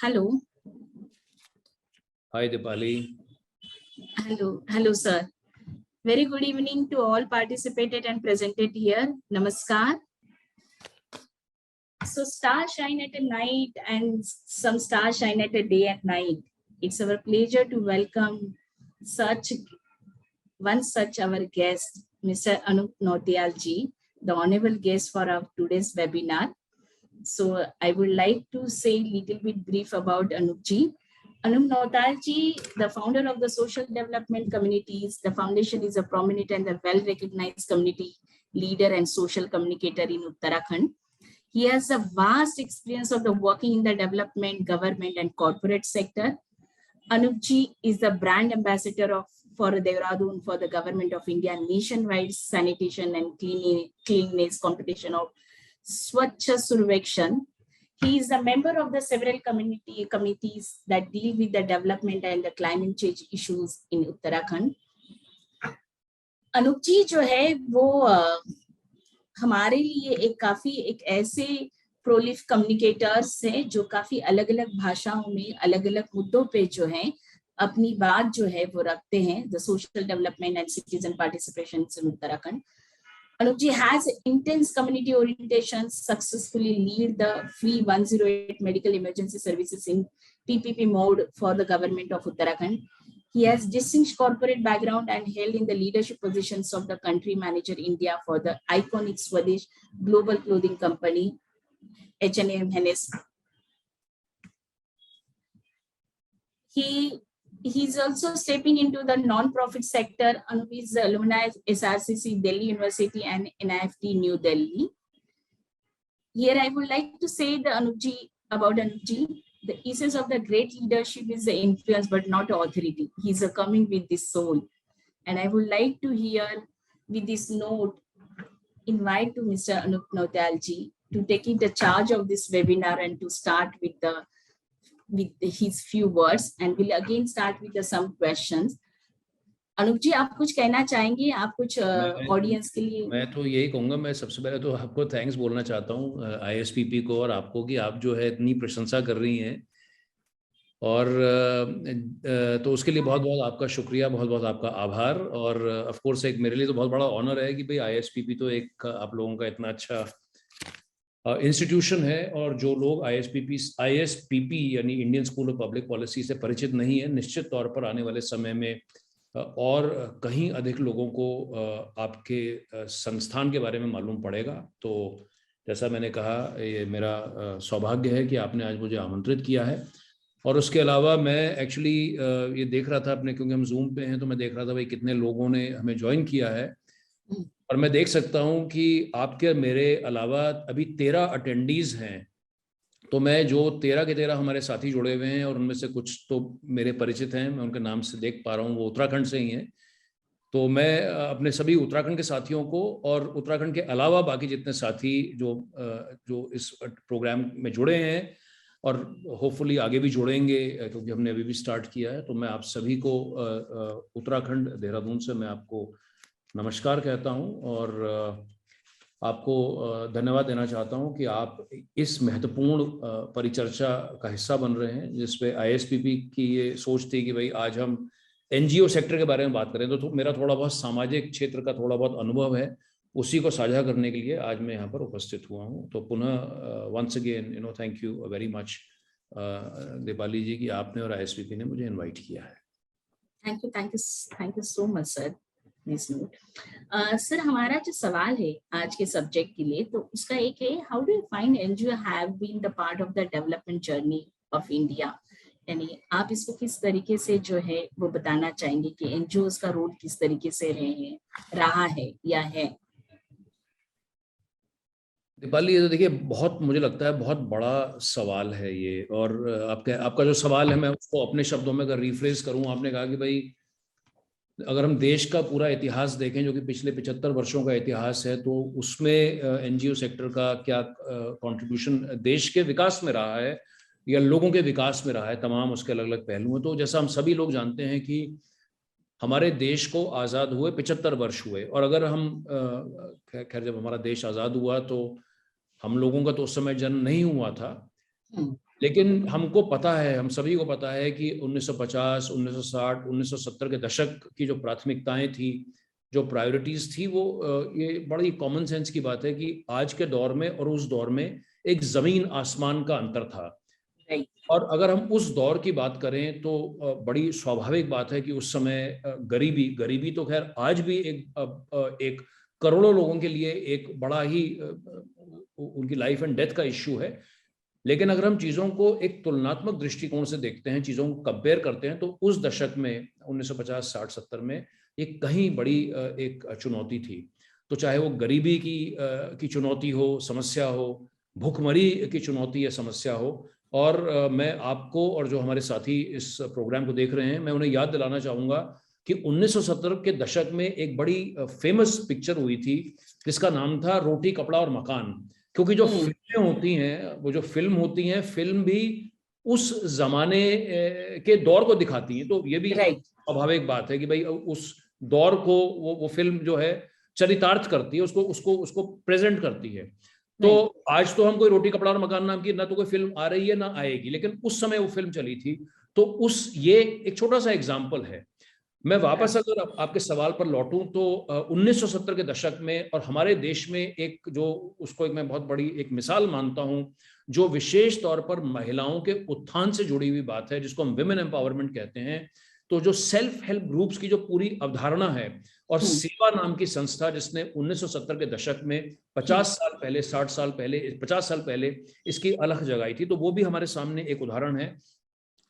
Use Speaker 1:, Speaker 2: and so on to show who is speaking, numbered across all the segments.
Speaker 1: Hello.
Speaker 2: Hi, Dipali.
Speaker 1: Hello, sir. Very good evening to all participated and presented here. Namaskar. So stars shine at a night and some stars shine at a day and night. It's our pleasure to welcome such our guest, Mr. Anup Nautiyal ji, the honorable guest for our today's webinar. So I would like to say a little bit brief about Anup ji. Anup Nautiyal ji, the founder of the Social Development Communities, the foundation is a prominent and a well-recognized community leader and social communicator in Uttarakhand. He has a vast experience of the working in the development, government and corporate sector. Anup ji is the brand ambassador for Dehradun for the government of India nationwide sanitation and cleanliness competition of Swachh Survekshan. He is a member of the several committees that deal with the development and the climate change issues in Uttarakhand. Anoop जी जो है वो हमारे लिए एक ऐसे प्रोलिफ communicators हैं जो काफी अलग अलग भाषाओं में अलग अलग मुद्दों पे जो है अपनी बात जो है वो रखते हैं. The social development and citizen participation in Uttarakhand. Anup ji has intense community orientation, successfully lead the free 108 medical emergency services in PPP mode for the government of Uttarakhand. He has distinct corporate background and held in the leadership positions of the country manager India for the iconic Swadesh global clothing company, H&M Hennes. He's also stepping into the non-profit sector. Anup is alumni of SRCC Delhi University and NIFT New Delhi. Here I would like to say about Anup ji, the essence of the great leadership is the influence but not authority. He's coming with this soul. And I would like to hear with this note, invite to Mr. Anup Nautiyal ji to taking the charge of this webinar and to start with his few words, and we'll again start with some questions. Anoop ji आप कुछ कहना चाहेंगे? आप कुछ audience के लिए?
Speaker 2: मैं तो यही कहूँगा, मैं सबसे पहले तो आपको थैंक्स बोलना चाहता हूँ ISPP को और आपको कि आप जो है इतनी प्रशंसा कर रही हैं, और तो उसके लिए बहुत बहुत आपका शुक्रिया, बहुत बहुत आपका आभार. और ऑफ कोर्स एक मेरे लिए तो बहुत बड़ा ऑनर है कि भाई ISPP तो एक आप लोगों का इतना अच्छा इंस्टीट्यूशन है, और जो लोग ISPP यानी Indian school of public policy से परिचित नहीं है, निश्चित तौर पर आने वाले समय में और कहीं अधिक लोगों को आपके संस्थान के बारे में मालूम पड़ेगा. तो जैसा मैंने कहा, ये मेरा सौभाग्य है कि आपने आज मुझे आमंत्रित किया है. और उसके अलावा मैं एक्चुअली ये देख रहा था अपने, क्योंकि हम जूम पे हैं, तो मैं देख रहा था भाई कितने लोगों ने हमें ज्वाइन किया है, और मैं देख सकता हूं कि आपके मेरे अलावा अभी 13 अटेंडीज हैं. तो मैं जो 13 के 13 हमारे साथी जुड़े हुए हैं, और उनमें से कुछ तो मेरे परिचित हैं, मैं उनके नाम से देख पा रहा हूँ, वो उत्तराखंड से ही हैं. तो मैं अपने सभी उत्तराखंड के साथियों को और उत्तराखंड के अलावा बाकी जितने साथी जो इस प्रोग्राम में जुड़े हैं और होपफुली आगे भी जुड़ेंगे, क्योंकि हमने अभी भी स्टार्ट किया है, तो मैं आप सभी को उत्तराखंड देहरादून से मैं आपको नमस्कार कहता हूं, और आपको धन्यवाद देना चाहता हूं कि आप इस महत्वपूर्ण परिचर्चा का हिस्सा बन रहे हैं, जिसपे ISPP की ये सोच थी कि भाई आज हम NGO सेक्टर के बारे में बात करें. तो मेरा थोड़ा बहुत सामाजिक क्षेत्र का थोड़ा बहुत अनुभव है, उसी को साझा करने के लिए आज मैं यहाँ पर उपस्थित हुआ हूँ. तो पुनः once again thank you very much Deepali ji कि आपने और ISPP ने मुझे इन्वाइट किया है.
Speaker 1: Thank you so much sir. Sir हमारा जो सवाल है आज के सब्जेक्ट के लिए, तो उसका एक है, how do you find NGO have been the part of the development journey of India. यानी आप इसको किस तरीके से जो है वो बताना चाहेंगे कि NGOs का रोल किस तरीके से रहा है या है.
Speaker 2: दीपाली, ये तो देखिए बहुत, मुझे लगता है बहुत बड़ा सवाल है ये, और आपका जो सवाल है मैं उसको अपने शब्दों में अगर रिफ्रेज करूं, आपने कहा कि भाई अगर हम देश का पूरा इतिहास देखें, जो कि पिछले 75 वर्षों का इतिहास है, तो उसमें NGO सेक्टर का क्या कंट्रीब्यूशन देश के विकास में रहा है या लोगों के विकास में रहा है, तमाम उसके अलग अलग पहलू हैं. तो जैसा हम सभी लोग जानते हैं कि हमारे देश को आज़ाद हुए 75 वर्ष हुए, और अगर हम खैर जब हमारा देश आज़ाद हुआ तो हम लोगों का तो उस समय जन्म नहीं हुआ था, लेकिन हमको पता है, हम सभी को पता है कि 1950, 1960, 1970 के दशक की जो प्राथमिकताएं थी, जो प्रायोरिटीज थी, वो ये बड़ी कॉमन सेंस की बात है कि आज के दौर में और उस दौर में एक जमीन आसमान का अंतर था। और अगर हम उस दौर की बात करें तो बड़ी स्वाभाविक बात है कि उस समय गरीबी तो खैर आज भी एक करोड़ों लोगों के लिए एक बड़ा ही उनकी लाइफ एंड डेथ का इश्यू है। लेकिन अगर हम चीज़ों को एक तुलनात्मक दृष्टिकोण से देखते हैं, चीज़ों को कंपेयर करते हैं, तो उस दशक में 1950, 60, 70 में एक कहीं बड़ी एक चुनौती थी। तो चाहे वो गरीबी की चुनौती हो, समस्या हो, भूखमरी की चुनौती या समस्या हो, और मैं आपको और जो हमारे साथी इस प्रोग्राम को देख रहे हैं, मैं उन्हें याद दिलाना चाहूँगा कि 1970 के दशक में एक बड़ी फेमस पिक्चर हुई थी जिसका नाम था रोटी कपड़ा और मकान। क्योंकि जो फिल्में होती हैं, वो जो फिल्म होती हैं, फिल्म भी उस जमाने के दौर को दिखाती हैं। तो ये भी स्वाभाविक बात है कि भाई उस दौर को वो फिल्म जो है चरितार्थ करती है, उसको प्रेजेंट करती है। तो आज तो हम कोई रोटी कपड़ा और मकान नाम की ना तो कोई फिल्म आ रही है ना आएगी, लेकिन उस समय वो फिल्म चली थी। तो ये एक छोटा सा एग्जाम्पल है। मैं वापस अगर आपके सवाल पर लौटूं तो 1970 के दशक में और हमारे देश में एक जो उसको एक मैं बहुत बड़ी एक मिसाल मानता हूं, जो विशेष तौर पर महिलाओं के उत्थान से जुड़ी हुई बात है, जिसको हम विमेन एम्पावरमेंट कहते हैं। तो जो सेल्फ हेल्प ग्रुप्स की जो पूरी अवधारणा है और सेवा नाम की संस्था जिसने 1970 के दशक में 50 साल पहले, 60 साल पहले, 50 साल पहले इसकी अलख जगाई थी, तो वो भी हमारे सामने एक उदाहरण है।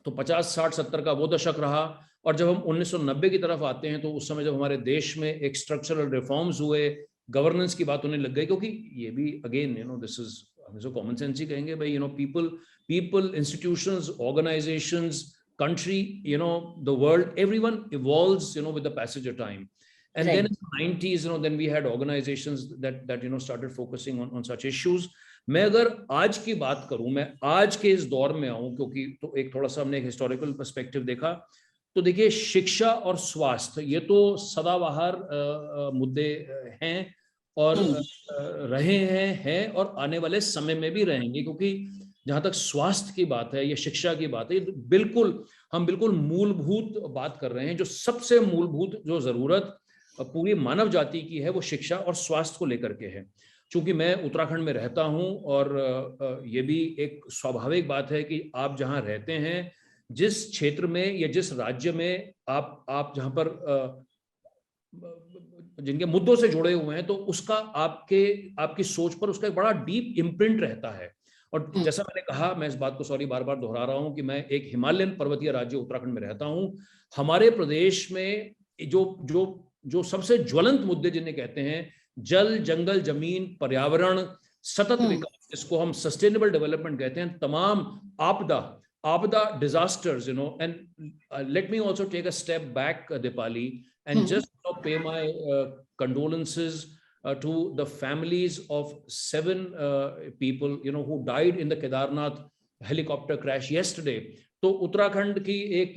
Speaker 2: तो 50, 60, 70 का वो दशक रहा। और जब हम 1990 की तरफ आते हैं तो उस समय जब हमारे देश में एक स्ट्रक्चरल रिफॉर्म्स हुए, गवर्नेंस की बात होने लग गई, क्योंकि ये भी अगेन दिस इज हम इसको कॉमन सेंस ही कहेंगे भाई, people, institutions, organisations, country, the world, everyone evolves, with the passage of time. And then in the 90s, then we had organizations that started focusing on such issues. मैं अगर आज की बात करूं, मैं आज के इस दौर में आऊं, क्योंकि तो एक थोड़ा सा हमने एक हिस्टोरिकल पर्सपेक्टिव देखा, तो देखिए शिक्षा और स्वास्थ्य ये तो सदाबहार मुद्दे हैं और रहे हैं और आने वाले समय में भी रहेंगे, क्योंकि जहां तक स्वास्थ्य की बात है या शिक्षा की बात है, हम बिल्कुल मूलभूत बात कर रहे हैं। जो सबसे मूलभूत जो जरूरत पूरी मानव जाति की है वो शिक्षा और स्वास्थ्य को लेकर के है। चूंकि मैं उत्तराखंड में रहता हूं और ये भी एक स्वाभाविक बात है कि आप जहां रहते हैं, जिस क्षेत्र में या जिस राज्य में आप जहां पर जिनके मुद्दों से जुड़े हुए हैं, तो उसका आपकी सोच पर उसका एक बड़ा डीप इम्प्रिंट रहता है। और जैसा मैंने कहा, मैं इस बात को बार बार दोहरा रहा हूं कि मैं एक हिमालयन पर्वतीय राज्य उत्तराखंड में रहता हूं। हमारे प्रदेश में जो सबसे ज्वलंत मुद्दे जिन्हें कहते हैं, जल, जंगल, जमीन, पर्यावरण, सतत विकास, जिसको हम सस्टेनेबल डेवलपमेंट कहते हैं, तमाम आपदा disasters, and let me also take a step back, Dipali, and just pay my condolences to the families of 7 people who died in the Kedarnath helicopter crash yesterday. तो उत्तराखंड की एक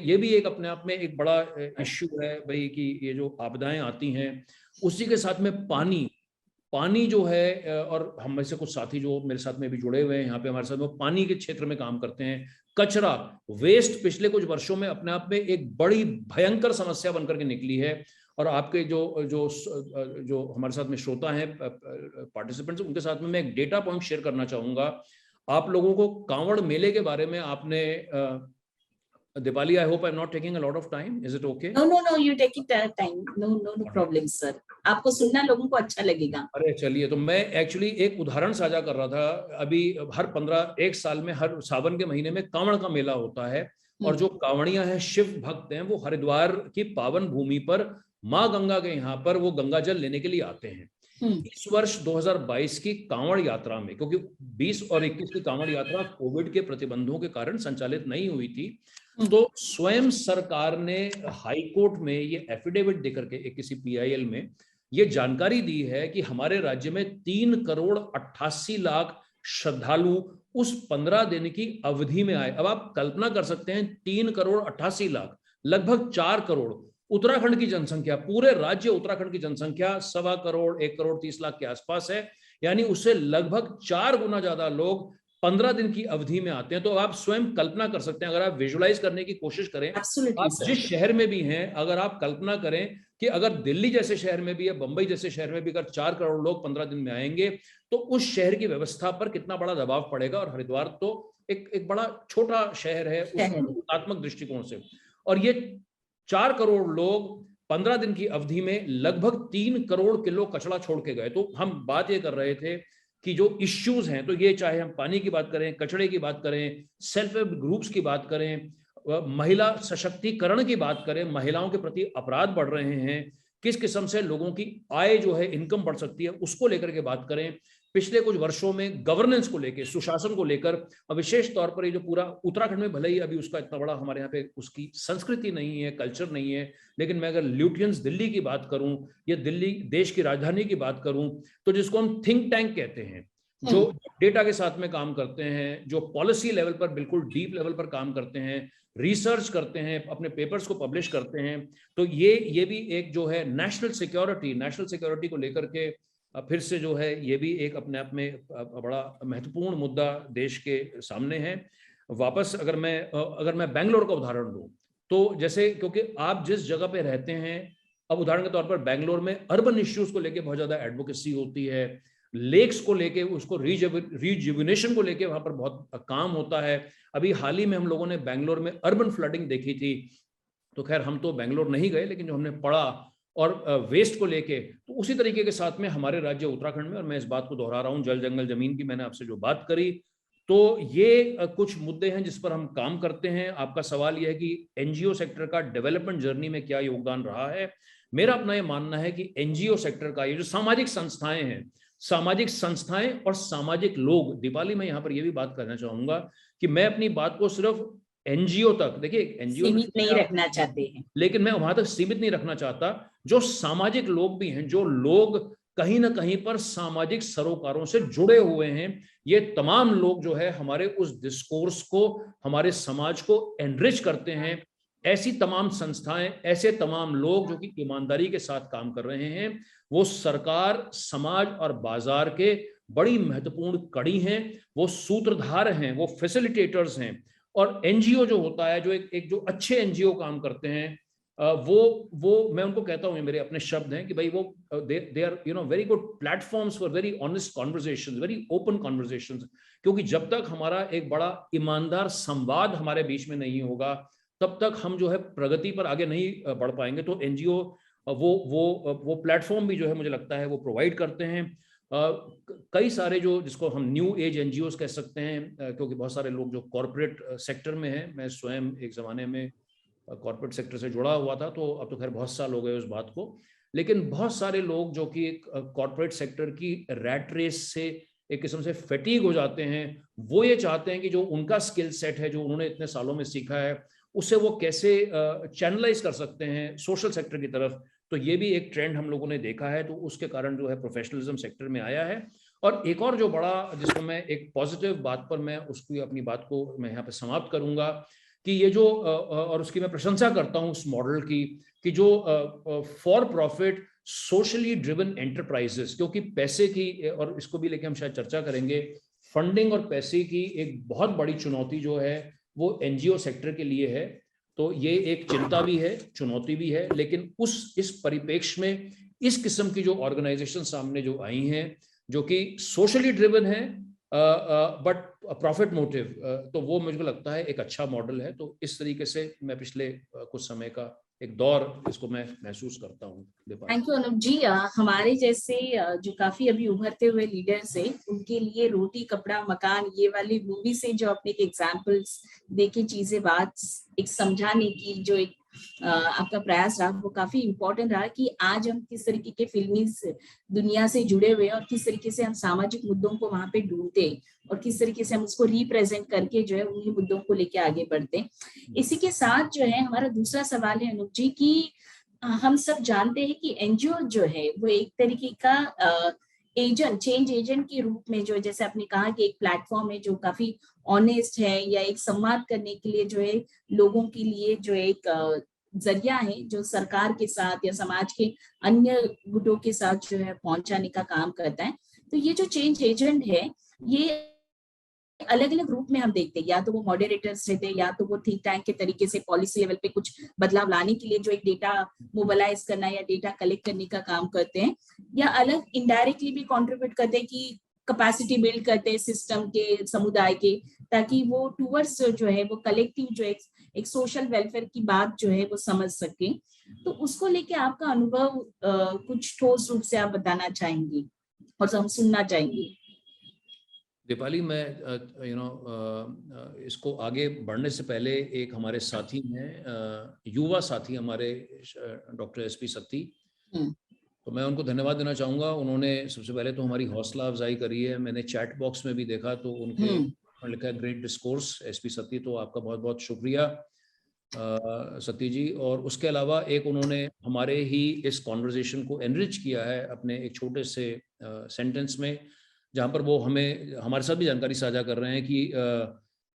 Speaker 2: ये भी एक अपने आप में एक बड़ा इश्यू है भाई, कि ये जो आपदाएं आती हैं, उसी के साथ में पानी जो है, और हम में से कुछ साथी जो मेरे साथ में भी जुड़े हुए हैं यहाँ पे हमारे साथ, वो पानी के क्षेत्र में काम करते हैं। कचरा, वेस्ट पिछले कुछ वर्षों में अपने आप में एक बड़ी भयंकर समस्या बनकर के निकली है। और आपके जो हमारे साथ में श्रोता हैं, पार्टिसिपेंट्स, उनके साथ में मैं एक डेटा पॉइंट शेयर करना चाहूंगा। आप लोगों को कांवड़ मेले के बारे में आपने Dipali, I hope I'm not taking a lot of time. Is it okay?
Speaker 1: No, you take it time. No problem, sir. आपको सुनना लोगों को अच्छा लगेगा।
Speaker 2: अरे चलिए, तो मैं एक्चुअली एक उदाहरण साझा कर रहा था। अभी हर 1 साल में हर सावन के महीने में कांवड़ का मेला होता है, और जो कांवड़ियां हैं, शिव भक्त हैं, वो हरिद्वार की पावन भूमि पर माँ गंगा के यहाँ पर वो गंगा जल लेने के लिए आते हैं। इस वर्ष 2022 की कांवड़ यात्रा में, क्योंकि 20 और 21 की कांवड़ यात्रा कोविड के प्रतिबंधों के कारण संचालित नहीं हुई थी, तो स्वयं सरकार ने हाई कोर्ट में ये एफिडेविट देकर के एक किसी PIL में ये जानकारी दी है कि हमारे राज्य में 3,88,00,000 श्रद्धालु उस 15 दिन की अवधि में आए। अब आप कल्पना कर सकते हैं, 3,88,00,000, लगभग 4 करोड़ उत्तराखंड की जनसंख्या, पूरे राज्य उत्तराखंड की जनसंख्या 1.25 करोड़, 1,30,00,000 के आसपास है। यानी उससे लगभग 4 गुना ज्यादा लोग 15 दिन की अवधि में आते हैं। तो आप स्वयं कल्पना कर सकते हैं, अगर आप विजुलाइज करने की कोशिश करें,
Speaker 1: Absolutely,
Speaker 2: आप
Speaker 1: sir.
Speaker 2: जिस शहर में भी हैं, अगर आप कल्पना करें कि अगर दिल्ली जैसे शहर में भी या बंबई जैसे शहर में भी अगर 4 करोड़ लोग 15 दिन में आएंगे, तो उस शहर की व्यवस्था पर कितना बड़ा दबाव पड़ेगा। और हरिद्वार तो एक बड़ा छोटा शहर है उस तुलनात्मक दृष्टिकोण से, और ये 4 करोड़ लोग 15 दिन की अवधि में लगभग 3 करोड़ किलो कचरा छोड़ के गए। तो हम बात ये कर रहे थे कि जो इश्यूज हैं, तो ये चाहे हम पानी की बात करें, कचड़े की बात करें, सेल्फ हेल्प ग्रुप्स की बात करें, महिला सशक्तिकरण की बात करें, महिलाओं के प्रति अपराध बढ़ रहे हैं, किस किस्म से लोगों की आय जो है, इनकम बढ़ सकती है, उसको लेकर के बात करें, पिछले कुछ वर्षों में गवर्नेंस को लेकर, सुशासन को लेकर, विशेष तौर पर ये जो पूरा उत्तराखंड में, भले ही अभी उसका इतना बड़ा हमारे यहाँ पे उसकी संस्कृति नहीं है, कल्चर नहीं है, लेकिन मैं अगर ल्यूटियंस दिल्ली की बात करूं या दिल्ली देश की राजधानी की बात करूं, तो जिसको हम थिंक टैंक कहते हैं, जो डेटा के साथ में काम करते हैं, जो पॉलिसी लेवल पर बिल्कुल डीप लेवल पर काम करते हैं, रिसर्च करते हैं, अपने पेपर्स को पब्लिश करते हैं, तो ये भी एक जो है नेशनल सिक्योरिटी को लेकर के फिर से जो है, ये भी एक अपने आप में बड़ा महत्वपूर्ण मुद्दा देश के सामने है। वापस अगर मैं बेंगलोर का उदाहरण दूं, तो जैसे, क्योंकि आप जिस जगह पे रहते हैं, अब उदाहरण के तौर पर बेंगलोर में अर्बन इश्यूज को लेके बहुत ज्यादा एडवोकेसी होती है, लेक्स को लेके, उसको रिजुविनेशन को लेके वहां पर बहुत काम होता है। अभी हाल ही में हम लोगों ने बेंगलोर में अर्बन फ्लडिंग देखी थी, तो खैर हम तो बेंगलोर नहीं गए, लेकिन जो हमने पढ़ा और वेस्ट को लेके, तो उसी तरीके के साथ में हमारे राज्य उत्तराखंड में, और मैं इस बात को दोहरा रहा हूँ, जल जंगल जमीन की मैंने आपसे जो बात करी, तो ये कुछ मुद्दे हैं जिस पर हम काम करते हैं। आपका सवाल यह है कि एनजीओ सेक्टर का डेवलपमेंट जर्नी में क्या योगदान रहा है। मेरा अपना ये मानना है कि एनजीओ सेक्टर का, ये जो सामाजिक संस्थाएं हैं, सामाजिक संस्थाएं और सामाजिक लोग, दीपाली मैं यहाँ पर ये भी बात करना चाहूंगा कि मैं अपनी बात को सिर्फ एनजीओ तक, देखिए एनजीओ
Speaker 1: सीमित नहीं रखना चाहते हैं,
Speaker 2: लेकिन मैं वहां तक सीमित नहीं रखना चाहता। जो सामाजिक लोग भी हैं, जो लोग कहीं ना कहीं पर सामाजिक सरोकारों से जुड़े हुए हैं, ये तमाम लोग जो है हमारे उस डिस्कोर्स को, हमारे समाज को एनरिच करते हैं। ऐसी तमाम संस्थाएं, ऐसे तमाम लोग जो कि ईमानदारी के साथ काम कर रहे हैं, वो सरकार, समाज और बाजार के बड़ी महत्वपूर्ण कड़ी हैं, वो सूत्रधार हैं, वो फैसिलिटेटर्स हैं। और एनजीओ जो होता है, जो एक जो अच्छे एनजीओ काम करते हैं, वो मैं उनको कहता हूँ, मेरे अपने शब्द हैं कि भाई वो they are very good platforms for very honest conversations, very open conversations. क्योंकि जब तक हमारा एक बड़ा ईमानदार संवाद हमारे बीच में नहीं होगा, तब तक हम जो है प्रगति पर आगे नहीं बढ़ पाएंगे। तो एनजीओ वो प्लेटफॉर्म भी जो है, मुझे लगता है वो प्रोवाइड करते हैं। कई सारे जो, जिसको हम न्यू एज एनजीओस कह सकते हैं, क्योंकि बहुत सारे लोग जो कॉर्पोरेट सेक्टर में हैं, मैं स्वयं एक ज़माने में कॉर्पोरेट सेक्टर से जुड़ा हुआ था, तो अब तो खैर बहुत साल हो गए उस बात को, लेकिन बहुत सारे लोग जो कि कॉर्पोरेट सेक्टर की रैट रेस से एक किस्म से फैटीग हो जाते हैं, वो ये चाहते हैं कि जो उनका स्किल सेट है, जो उन्होंने इतने सालों में सीखा है, उसे वो कैसे चैनलाइज कर सकते हैं सोशल सेक्टर की तरफ। तो ये भी एक ट्रेंड हम लोगों ने देखा है, तो उसके कारण जो है प्रोफेशनलिज्म सेक्टर में आया है। और एक और जो बड़ा, जिसको मैं एक पॉजिटिव बात पर मैं उसकी अपनी बात को मैं यहाँ पे समाप्त करूंगा, कि ये जो और उसकी मैं प्रशंसा करता हूँ उस मॉडल की, कि जो for profit socially driven enterprises, क्योंकि पैसे की, और इसको भी लेके हम शायद चर्चा करेंगे, फंडिंग और पैसे की एक बहुत बड़ी चुनौती जो है वो एनजीओ सेक्टर के लिए है। तो ये एक चिंता भी है, चुनौती भी है, लेकिन इस परिप्रेक्ष्य में इस किस्म की जो ऑर्गेनाइजेशन सामने जो आई हैं, जो कि सोशली ड्रिवन है बट प्रॉफिट मोटिव, तो वो मुझे लगता है एक अच्छा मॉडल है। तो इस तरीके से मैं पिछले कुछ समय का एक दौर इसको मैं महसूस करता हूँ।
Speaker 1: थैंक यू अनुप जी। हमारे जैसे जो काफी अभी उभरते हुए लीडर्स है, उनके लिए रोटी कपड़ा मकान ये वाली मूवी से जो अपने एग्जाम्पल्स देके चीजें बात एक समझाने की जो एक आपका प्रयास रहा, वो काफी इम्पोर्टेंट रहा कि आज हम किस तरीके के फिल्मी दुनिया से जुड़े हुए और किस तरीके से हम सामाजिक मुद्दों को वहां पे ढूंढते और किस तरीके से हम उसको रिप्रेजेंट करके जो है उन्हीं मुद्दों को लेके आगे बढ़ते। इसी के साथ जो है हमारा दूसरा सवाल है अनुप जी की, हम सब जानते हैं कि एनजीओ जो है वो एक तरीके का एजेंट, चेंज एजेंट के रूप में, जो जैसे आपने कहा कि एक प्लेटफॉर्म है जो काफी ऑनेस्ट है, या एक संवाद करने के लिए जो है लोगों के लिए जो एक जरिया है, जो सरकार के साथ या समाज के अन्य गुटों के साथ जो है पहुंचाने का काम करता है। तो ये जो चेंज एजेंट है, ये अलग अलग रूप में हम देखते हैं, या तो वो मॉडरेटर्स रहते हैं, या तो वो थिंक टैंक के तरीके से पॉलिसी लेवल पे कुछ बदलाव लाने के लिए जो एक डेटा मोबिलाइज करना या डेटा कलेक्ट करने का काम करते हैं, या अलग इनडायरेक्टली भी कंट्रीब्यूट करते हैं कि कैपेसिटी बिल्ड करते हैं सिस्टम के, समुदाय के, ताकि वो टूवर्ड्स जो है वो कलेक्टिव जो एक सोशल वेलफेयर की बात जो है वो समझ सके। तो उसको लेके आपका अनुभव कुछ ठोस रूप से आप बताना चाहेंगे और हम सुनना चाहेंगे।
Speaker 2: दीपाली, मैं इसको आगे बढ़ने से पहले एक हमारे साथी हैं, युवा साथी हमारे डॉक्टर एसपी सत्ती, तो मैं उनको धन्यवाद देना चाहूँगा। उन्होंने सबसे पहले तो हमारी हौसला अफजाई करी है। मैंने चैट बॉक्स में भी देखा तो उनके लिखा है ग्रेट डिस्कोर्स एसपी सत्ती, तो आपका बहुत बहुत शुक्रिया सत्ती जी। और उसके अलावा एक उन्होंने हमारे ही इस कॉन्वर्जेशन को एनरिच किया है अपने एक छोटे से सेंटेंस में, जहाँ पर वो हमें हमारे साथ भी जानकारी साझा कर रहे हैं कि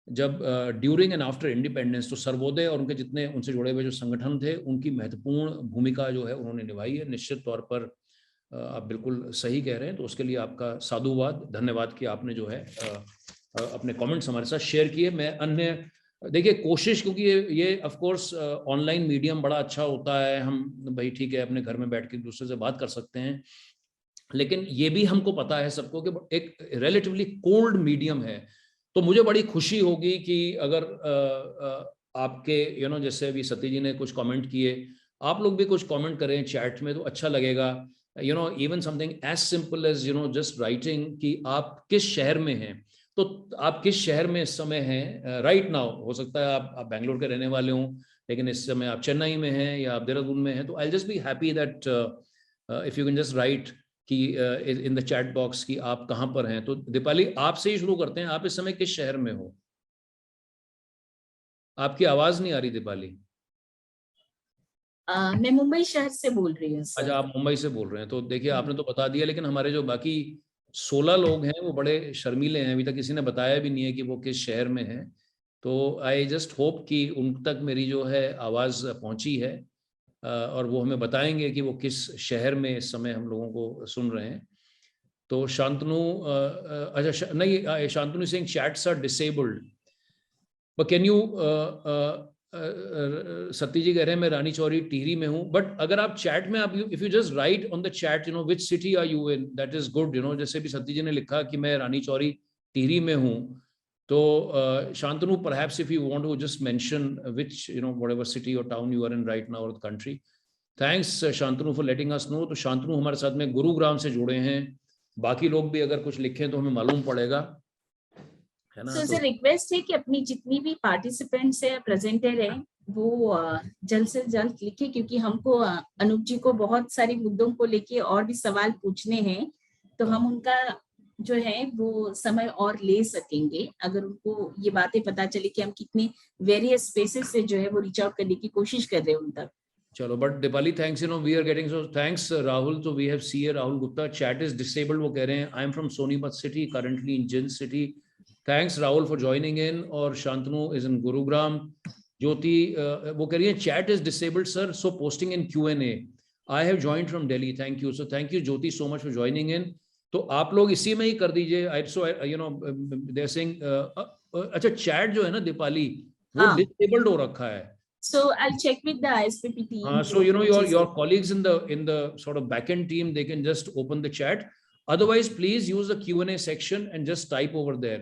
Speaker 2: जब ड्यूरिंग एंड आफ्टर इंडिपेंडेंस तो सर्वोदय और उनके जितने उनसे जुड़े हुए जो संगठन थे उनकी महत्वपूर्ण भूमिका जो है उन्होंने निभाई है। निश्चित तौर पर आप बिल्कुल सही कह रहे हैं, तो उसके लिए आपका साधुवाद, धन्यवाद कि आपने जो है अपने कमेंट्स हमारे साथ शेयर किए। मैं अन्य देखिए कोशिश, क्योंकि ये ऑफ कोर्स ऑनलाइन मीडियम बड़ा अच्छा होता है, हम भाई ठीक है अपने घर में बैठ के एक दूसरे से बात कर सकते हैं, लेकिन ये भी हमको पता है सबको कि एक रिलेटिवली कोल्ड मीडियम है। तो मुझे बड़ी खुशी होगी कि अगर आपके जैसे अभी सती जी ने कुछ कमेंट किए, आप लोग भी कुछ कमेंट करें चैट में तो अच्छा लगेगा। Even something as simple as just writing कि आप किस शहर में हैं, तो आप किस शहर में इस समय हैं राइट नाउ। हो सकता है आप बेंगलोर के रहने वाले हों, लेकिन इस समय आप चेन्नई में हैं या आप देहरादून में हैं, तो I just be happy that if you can just right कि इन द चैट बॉक्स कि आप कहाँ पर हैं। तो दीपाली, आपसे ही शुरू करते हैं। आप इस समय किस शहर में हो? आपकी आवाज नहीं आ रही दीपाली।
Speaker 1: मैं मुंबई शहर से बोल रही हूँ सर।
Speaker 2: अच्छा, आप मुंबई से बोल रहे हैं, तो देखिए आपने तो बता दिया, लेकिन हमारे जो बाकी 16 लोग हैं वो बड़े शर्मीले हैं, अभी तक किसी ने बताया भी नहीं है कि वो किस शहर में है। तो आई जस्ट होप कि उन तक मेरी जो है आवाज़ पहुंची है और वो हमें बताएंगे कि वो किस शहर में इस समय हम लोगों को सुन रहे हैं। तो शांतनु, अच्छा नहीं, Shantanu Singh chats are disabled, but can you, Satti ji कह रहे हैं मैं रानी चौरी टिहरी में हूं, बट अगर आप चैट में आप if you just write on the chat which city are you in, that is good. जैसे भी सत्ती जी ने लिखा कि मैं रानी चौरी टिहरी में हूं, तो Shantanu, perhaps if you want to just mention which whatever city or town you are in right now or the country. Thanks Shantanu for letting us know। तो शांतनु हमारे साथ में गुरुग्राम से जुड़े हैं, बाकी लोग भी अगर कुछ लिखें तो हमें मालूम पड़ेगा, है ना।
Speaker 1: तो रिक्वेस्ट है कि अपनी जितनी भी पार्टिसिपेंट्स है, प्रेजेंटर है, वो जल्द से जल्द लिखे, क्योंकि हमको अनूप जी को बहुत सारे मुद्दों को लेके और भी सवाल पूछने हैं, तो हम उनका जो है वो समय और ले सकेंगे अगर उनको ये बातें पता चले कि हम कितने वेरियस स्पेसेस से जो है वो रीच आउट करने की कोशिश कर रहे हैं उन तक।
Speaker 2: चलो, but Deepali thanks, we are getting, so thanks Rahul. तो we have see Rahul Gupta, chat is disabled, वो कह रहे हैं I am from Sonipat city, currently in Jind city. Thanks Rahul for joining in. और शांतनु इज इन गुरुग्राम। ज्योति वो कह रही है chat is disabled sir, so posting in Q&A। I have joined from Delhi, thank you. So thank you Jyoti so much for joining इन। तो आप लोग इसी में ही कर दीजिए। देयर सेइंग अच्छा चैट जो है ना दीपाली, वो डिसेबल्ड हो रखा है।
Speaker 1: So I'll check with the ISPP team.
Speaker 2: So your colleagues in the sort of backend team, they can just open the chat. Otherwise, please use the Q&A section and just type over there.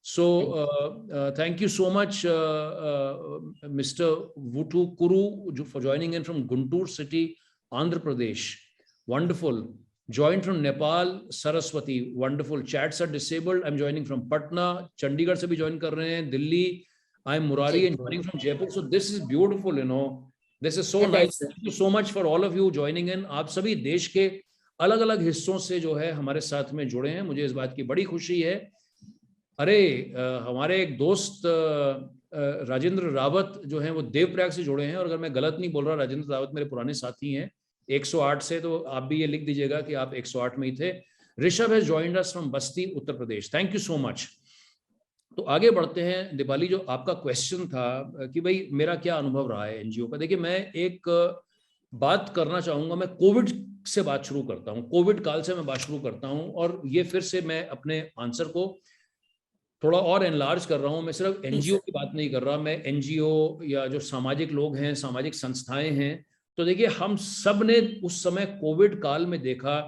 Speaker 2: So thank you so much, Mr. Vutu Kuru, for joining in from Guntur city, Andhra Pradesh. Wonderful. Joined from Nepal, Saraswati. Wonderful. Chats are disabled. I'm joining from Patna. Chandigarh se bhi join kar rahe hain. Delhi. I'm Murari and joining from Jaipur. So this is beautiful, This is so nice. Thank you so much for all of you joining in. आप सभी देश के अलग अलग हिस्सों से जो है हमारे साथ में जुड़े हैं, मुझे इस बात की बड़ी खुशी है। अरे हमारे एक दोस्त राजेंद्र रावत जो हैं वो देवप्रयाग से जुड़े हैं, और अगर मैं गलत नहीं बोल रहा, राजेंद्र रावत मेरे पुराने साथी हैं 108 से, तो आप भी ये लिख दीजिएगा कि आप 108 में ही थे। Rishabh has joined us from Basti, Uttar Pradesh. Thank you so much. तो आगे बढ़ते हैं। दीपाली, जो आपका क्वेश्चन था कि भाई मेरा क्या अनुभव रहा है एनजीओ का, देखिए मैं एक बात करना चाहूंगा। मैं कोविड से बात शुरू करता हूं, कोविड काल से मैं बात शुरू करता हूं, और ये फिर से मैं अपने आंसर को थोड़ा और एनलार्ज कर रहा हूँ, मैं सिर्फ एनजीओ की बात नहीं कर रहा, मैं एनजीओ या जो सामाजिक लोग हैं, सामाजिक संस्थाएं हैं, तो देखिए हम सब ने उस समय कोविड काल में देखा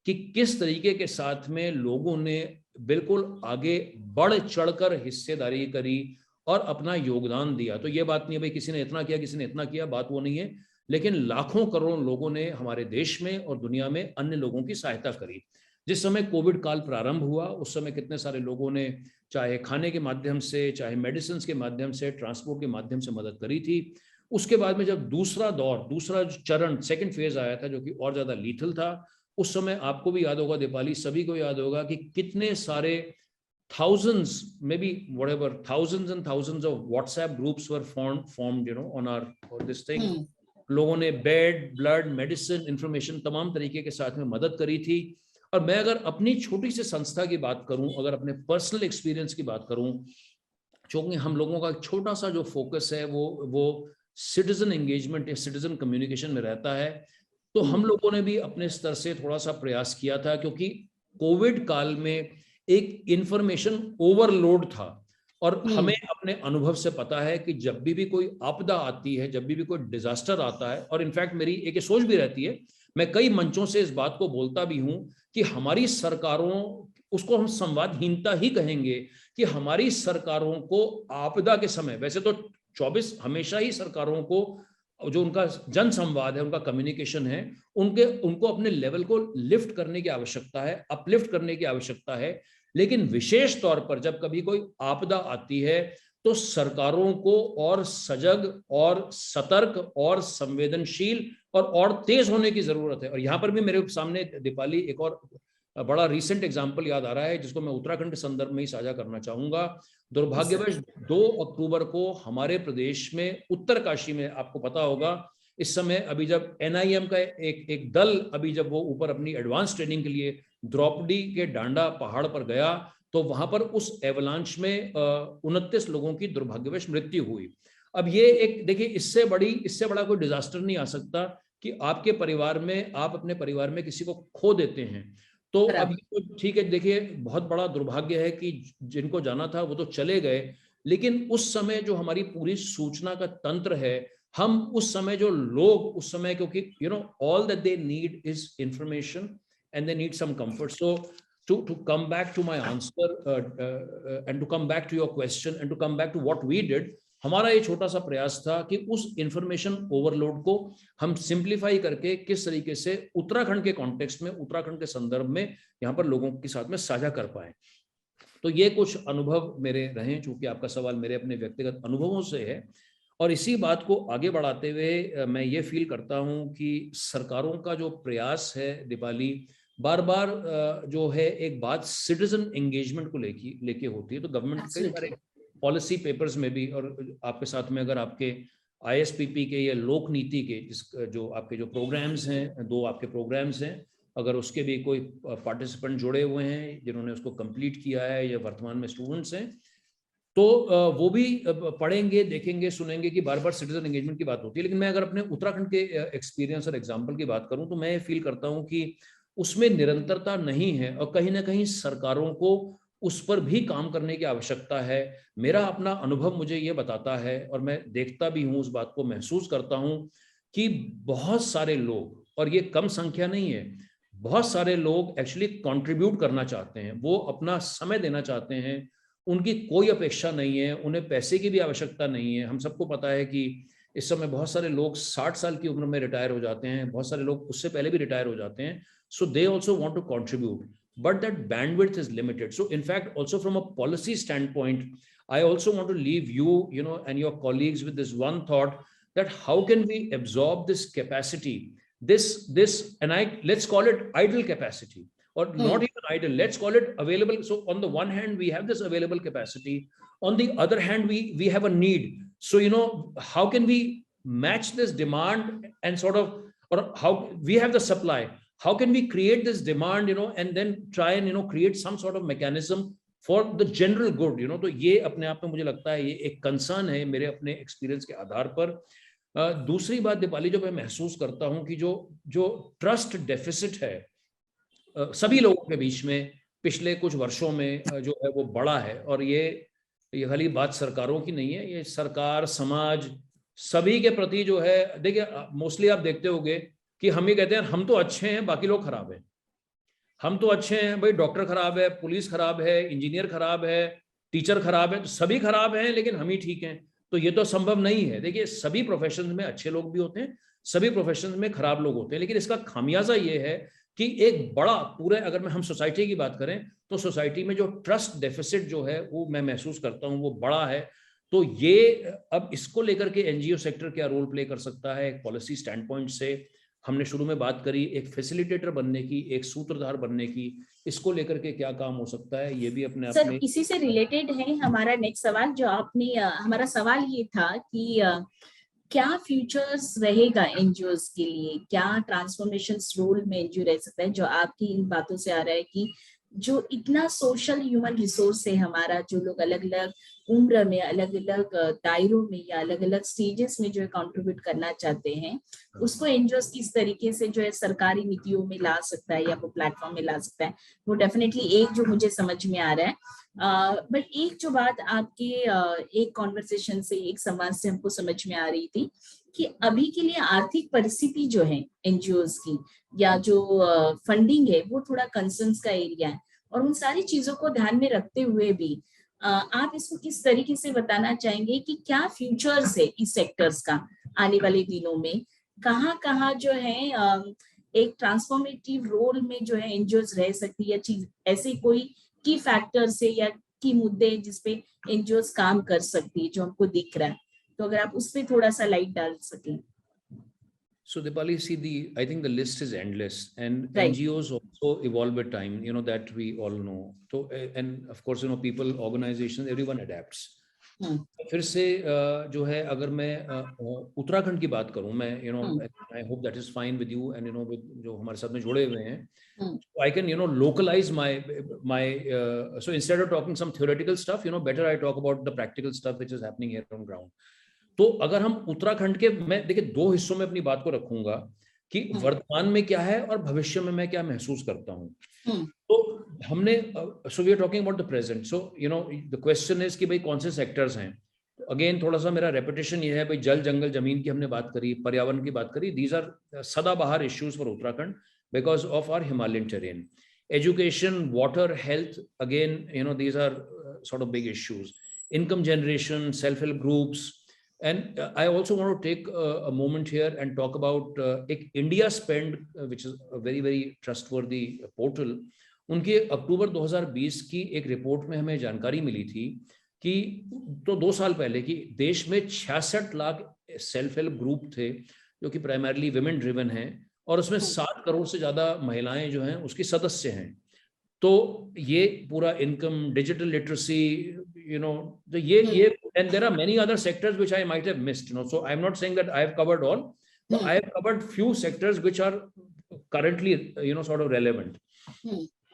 Speaker 2: कि किस तरीके के साथ में लोगों ने बिल्कुल आगे बढ़ चढ़कर हिस्सेदारी करी और अपना योगदान दिया। तो ये बात नहीं है भाई किसी ने इतना किया किसी ने इतना किया, बात वो नहीं है, लेकिन लाखों करोड़ों लोगों ने हमारे देश में और दुनिया में अन्य लोगों की सहायता करी। जिस समय कोविड काल प्रारंभ हुआ उस समय कितने सारे लोगों ने चाहे खाने के माध्यम से, चाहे मेडिसिन के माध्यम से, ट्रांसपोर्ट के माध्यम से मदद करी थी। उसके बाद में जब दूसरा दौर, दूसरा चरण, सेकंड फेज आया था जो कि और ज्यादा लीथल था, उस समय आपको भी याद होगा दीपाली, सभी को याद होगा कि कितने सारे thousands, maybe whatever, thousands and thousands of WhatsApp groups were formed, on our this thing. लोगों ने बेड, ब्लड, मेडिसिन, इंफॉर्मेशन तमाम तरीके के साथ में मदद करी थी। और मैं अगर अपनी छोटी सी संस्था की बात करूं, अगर अपने पर्सनल एक्सपीरियंस की बात करूं, क्योंकि हम लोगों का छोटा सा जो फोकस है वो सिटीजन एंगेजमेंट या सिटीजन कम्युनिकेशन में रहता है, तो हम लोगों ने भी अपने स्तर से थोड़ा सा प्रयास किया था, क्योंकि कोविड काल में एक इंफॉर्मेशन ओवरलोड था। और हमें अपने अनुभव से पता है कि जब भी कोई आपदा आती है, जब भी कोई डिजास्टर आता है, और इनफैक्ट मेरी एक सोच भी रहती है, मैं कई मंचों से इस बात को बोलता भी हूं कि हमारी सरकारों, उसको हम संवादहीनता ही कहेंगे, कि हमारी सरकारों को आपदा के समय, वैसे तो 24 हमेशा ही सरकारों को जो उनका जन संवाद है, उनका कम्युनिकेशन है, उनको अपने लेवल को लिफ्ट करने की आवश्यकता है, अपलिफ्ट करने की आवश्यकता है। लेकिन विशेष तौर पर जब कभी कोई आपदा आती है तो सरकारों को और सजग और सतर्क और संवेदनशील और तेज होने की जरूरत है। और यहां पर भी मेरे सामने दीपाली एक और बड़ा रीसेंट एग्जाम्पल याद आ रहा है, जिसको मैं उत्तराखंड के संदर्भ में ही साझा करना चाहूंगा। दुर्भाग्यवश 2 अक्टूबर को हमारे प्रदेश में उत्तरकाशी में, आपको पता होगा इस समय, अभी जब NIM का एक दल अभी जब वो ऊपर अपनी एडवांस ट्रेनिंग के लिए द्रौपदी के डांडा पहाड़ पर गया, तो वहां पर उस एवलांच में 29 लोगों की दुर्भाग्यवश मृत्यु हुई। अब ये एक देखिए, इससे बड़ा कोई डिजास्टर नहीं आ सकता कि आपके परिवार में, आप अपने परिवार में किसी को खो देते हैं। तो अब ये तो ठीक है, देखिए बहुत बड़ा दुर्भाग्य है कि जिनको जाना था वो तो चले गए, लेकिन उस समय जो हमारी पूरी सूचना का तंत्र है, हम उस समय जो लोग उस समय, क्योंकि all that they need is information and they need some comfort. So to come back to my answer and to come back to your question and to come back to what we did, हमारा ये छोटा सा प्रयास था कि उस information overload को हम सिंप्लीफाई करके किस तरीके से उत्तराखंड के कॉन्टेक्स्ट में, उत्तराखंड के संदर्भ में यहाँ पर लोगों के साथ में साझा कर पाए। तो ये कुछ अनुभव मेरे रहे, चूंकि आपका सवाल मेरे अपने व्यक्तिगत अनुभवों से है। और इसी बात को आगे बढ़ाते हुए मैं ये फील करता हूँ कि सरकारों का जो प्रयास है दीपाली, बार बार जो है एक बात सिटीजन एंगेजमेंट को लेके होती है। तो गवर्नमेंट कई सारे पॉलिसी पेपर्स में भी, और आपके साथ में अगर आपके ISPP के या लोक नीति के जो आपके जो प्रोग्राम्स हैं, 2 आपके प्रोग्राम्स हैं, अगर उसके भी कोई पार्टिसिपेंट जुड़े हुए हैं जिन्होंने उसको कंप्लीट किया है या वर्तमान में स्टूडेंट्स हैं, तो वो भी पढ़ेंगे, देखेंगे, सुनेंगे कि बार बार सिटीजन एंगेजमेंट की बात होती है। लेकिन मैं अगर अपने उत्तराखंड के एक्सपीरियंस और एग्जाम्पल की बात करूं तो मैं फील करता हूं कि उसमें निरंतरता नहीं है, और कहीं ना कहीं सरकारों को उस पर भी काम करने की आवश्यकता है। मेरा अपना अनुभव मुझे ये बताता है, और मैं देखता भी हूँ, उस बात को महसूस करता हूँ कि बहुत सारे लोग, और ये कम संख्या नहीं है, बहुत सारे लोग एक्चुअली कंट्रीब्यूट करना चाहते हैं, वो अपना समय देना चाहते हैं, उनकी कोई अपेक्षा नहीं है, उन्हें पैसे की भी आवश्यकता नहीं है। हम सबको पता है कि इस समय बहुत सारे लोग 60 साल की उम्र में रिटायर हो जाते हैं, बहुत सारे लोग उससे पहले भी रिटायर हो जाते हैं। So they also want to contribute, but that bandwidth is limited. So in fact, also from a policy standpoint, I also want to leave you, and your colleagues with this one thought, that how can we absorb this capacity, and let's call it idle capacity, or not even idle, let's call it available. So on the one hand, we have this available capacity. On the other hand, we have a need. So, how can we match this demand and or how we have the supply? How can we create this demand, and then try and, create some sort of mechanism for the general good, तो ये अपने आप में मुझे लगता है ये एक कंसर्न है मेरे अपने एक्सपीरियंस के आधार पर। दूसरी बात दीपाली जो मैं महसूस करता हूं कि जो ट्रस्ट डेफिसिट है सभी लोगों के बीच में, पिछले कुछ वर्षों में जो है वो बढ़ा है। और ये खाली बात सरकारों की नहीं है, ये सरकार, समाज, सभी के प्रति जो है, देखिए मोस्टली आप देखते होंगे कि हम ये कहते हैं हम तो अच्छे हैं, बाकी लोग खराब हैं। हम तो अच्छे हैं भाई, डॉक्टर खराब है, पुलिस खराब है, इंजीनियर खराब है, टीचर खराब है, तो सभी खराब हैं लेकिन हम ही ठीक हैं। तो ये तो संभव नहीं है। देखिए सभी प्रोफेशन में अच्छे लोग भी होते हैं, सभी प्रोफेशन में खराब लोग होते हैं, लेकिन इसका खामियाजा ये है कि एक बड़ा पूरे, अगर मैं हम सोसाइटी की बात करें तो सोसाइटी में जो ट्रस्ट डेफिसिट जो है वो मैं महसूस करता हूँ वो बड़ा है। तो ये अब इसको लेकर के एनजीओ सेक्टर क्या रोल प्ले कर सकता है एक पॉलिसी स्टैंड पॉइंट से, हमने शुरू में बात करी एक फैसिलिटेटर बनने की, एक सूत्रधार बनने की, इसको लेकर के क्या काम हो सकता है, ये भी अपने आप
Speaker 1: सर
Speaker 2: में।
Speaker 1: इसी से रिलेटेड है हमारा नेक्स्ट सवाल, जो आपने हमारा सवाल ये था कि क्या फ्यूचर्स रहेगा एनजीओज के लिए, क्या ट्रांसफॉर्मेशन रोल में एनजीओ रह सकता है, जो आपकी इन बातों से आ रहा है कि जो इतना सोशल ह्यूमन रिसोर्स है हमारा, जो लोग अलग अलग उम्र में, अलग अलग दायरों में या अलग अलग स्टेजेस में जो है कंट्रीब्यूट करना चाहते हैं, उसको एनजीओ किस तरीके से जो है सरकारी नीतियों में ला सकता है या वो प्लेटफॉर्म में ला सकता है, वो डेफिनेटली एक जो मुझे समझ में आ रहा है। बट एक जो बात आपके एक कॉन्वर्सेशन से, एक संवाद से हमको समझ में आ रही थी कि अभी के लिए आर्थिक परिस्थिति जो है एनजीओज की या जो फंडिंग है वो थोड़ा कंसर्न्स का एरिया है, और उन सारी चीजों को ध्यान में रखते हुए भी आप इसको किस तरीके से बताना चाहेंगे कि क्या फ्यूचर्स है इस सेक्टर्स का आने वाले दिनों में, कहाँ जो है एक ट्रांसफॉर्मेटिव रोल में जो है एनजीओज रह सकती है, या चीज ऐसे कोई की फैक्टर्स है या की मुद्दे जिसपे एनजीओज काम कर सकती है जो हमको दिख रहा है, तो अगर आप उस पर थोड़ा सा लाइट डाल सकें।
Speaker 2: So Dipali, see, I think the list is endless, and
Speaker 1: Right.
Speaker 2: NGOs also evolve with time, that we all know. So, and of course, people, organizations, everyone adapts. फिर से जो है, अगर मैं उत्तराखंड की बात करूं, मैं I hope that is fine with you and with जो हमारे साथ में जुड़े हुए हैं, so I can localize my so instead of talking some theoretical stuff, better I talk about the practical stuff which is happening here on ground. तो अगर हम उत्तराखंड के, मैं देखिए दो हिस्सों में अपनी बात को रखूंगा कि वर्तमान में क्या है और भविष्य में मैं क्या महसूस करता हूं। तो हमने so we are talking about the present, so the question is कि भाई कौन से सेक्टर्स हैं। अगेन थोड़ा सा मेरा रेपिटेशन ये है, भाई जल, जंगल, जमीन की हमने बात करी, पर्यावरण की बात करी, दीज आर सदाबहार issues for Uttarakhand because of our Himalayan terrain. Education, water, health, again these are sort of big issues. Income generation, self-help groups. And I also want to take a moment here and talk about India Spend, which is a very, very trustworthy portal. उनके अक्टूबर 2020 की एक report में हमें जानकारी मिली थी कि तो 2 साल पहले कि देश में 66 लाख सेल्फ हेल्प ग्रुप थे जो कि प्राइमरली विमेन ड्रिवन हैं, और उसमें 7 करोड़ से ज़्यादा महिलाएं जो हैं उसकी सदस्य हैं। तो ये पूरा इनकम, डिजिटल लिटरेसी, तो ये and there are many other sectors which I might have missed, so I'm not saying that I have covered all, but I have covered few sectors which are currently sort of relevant.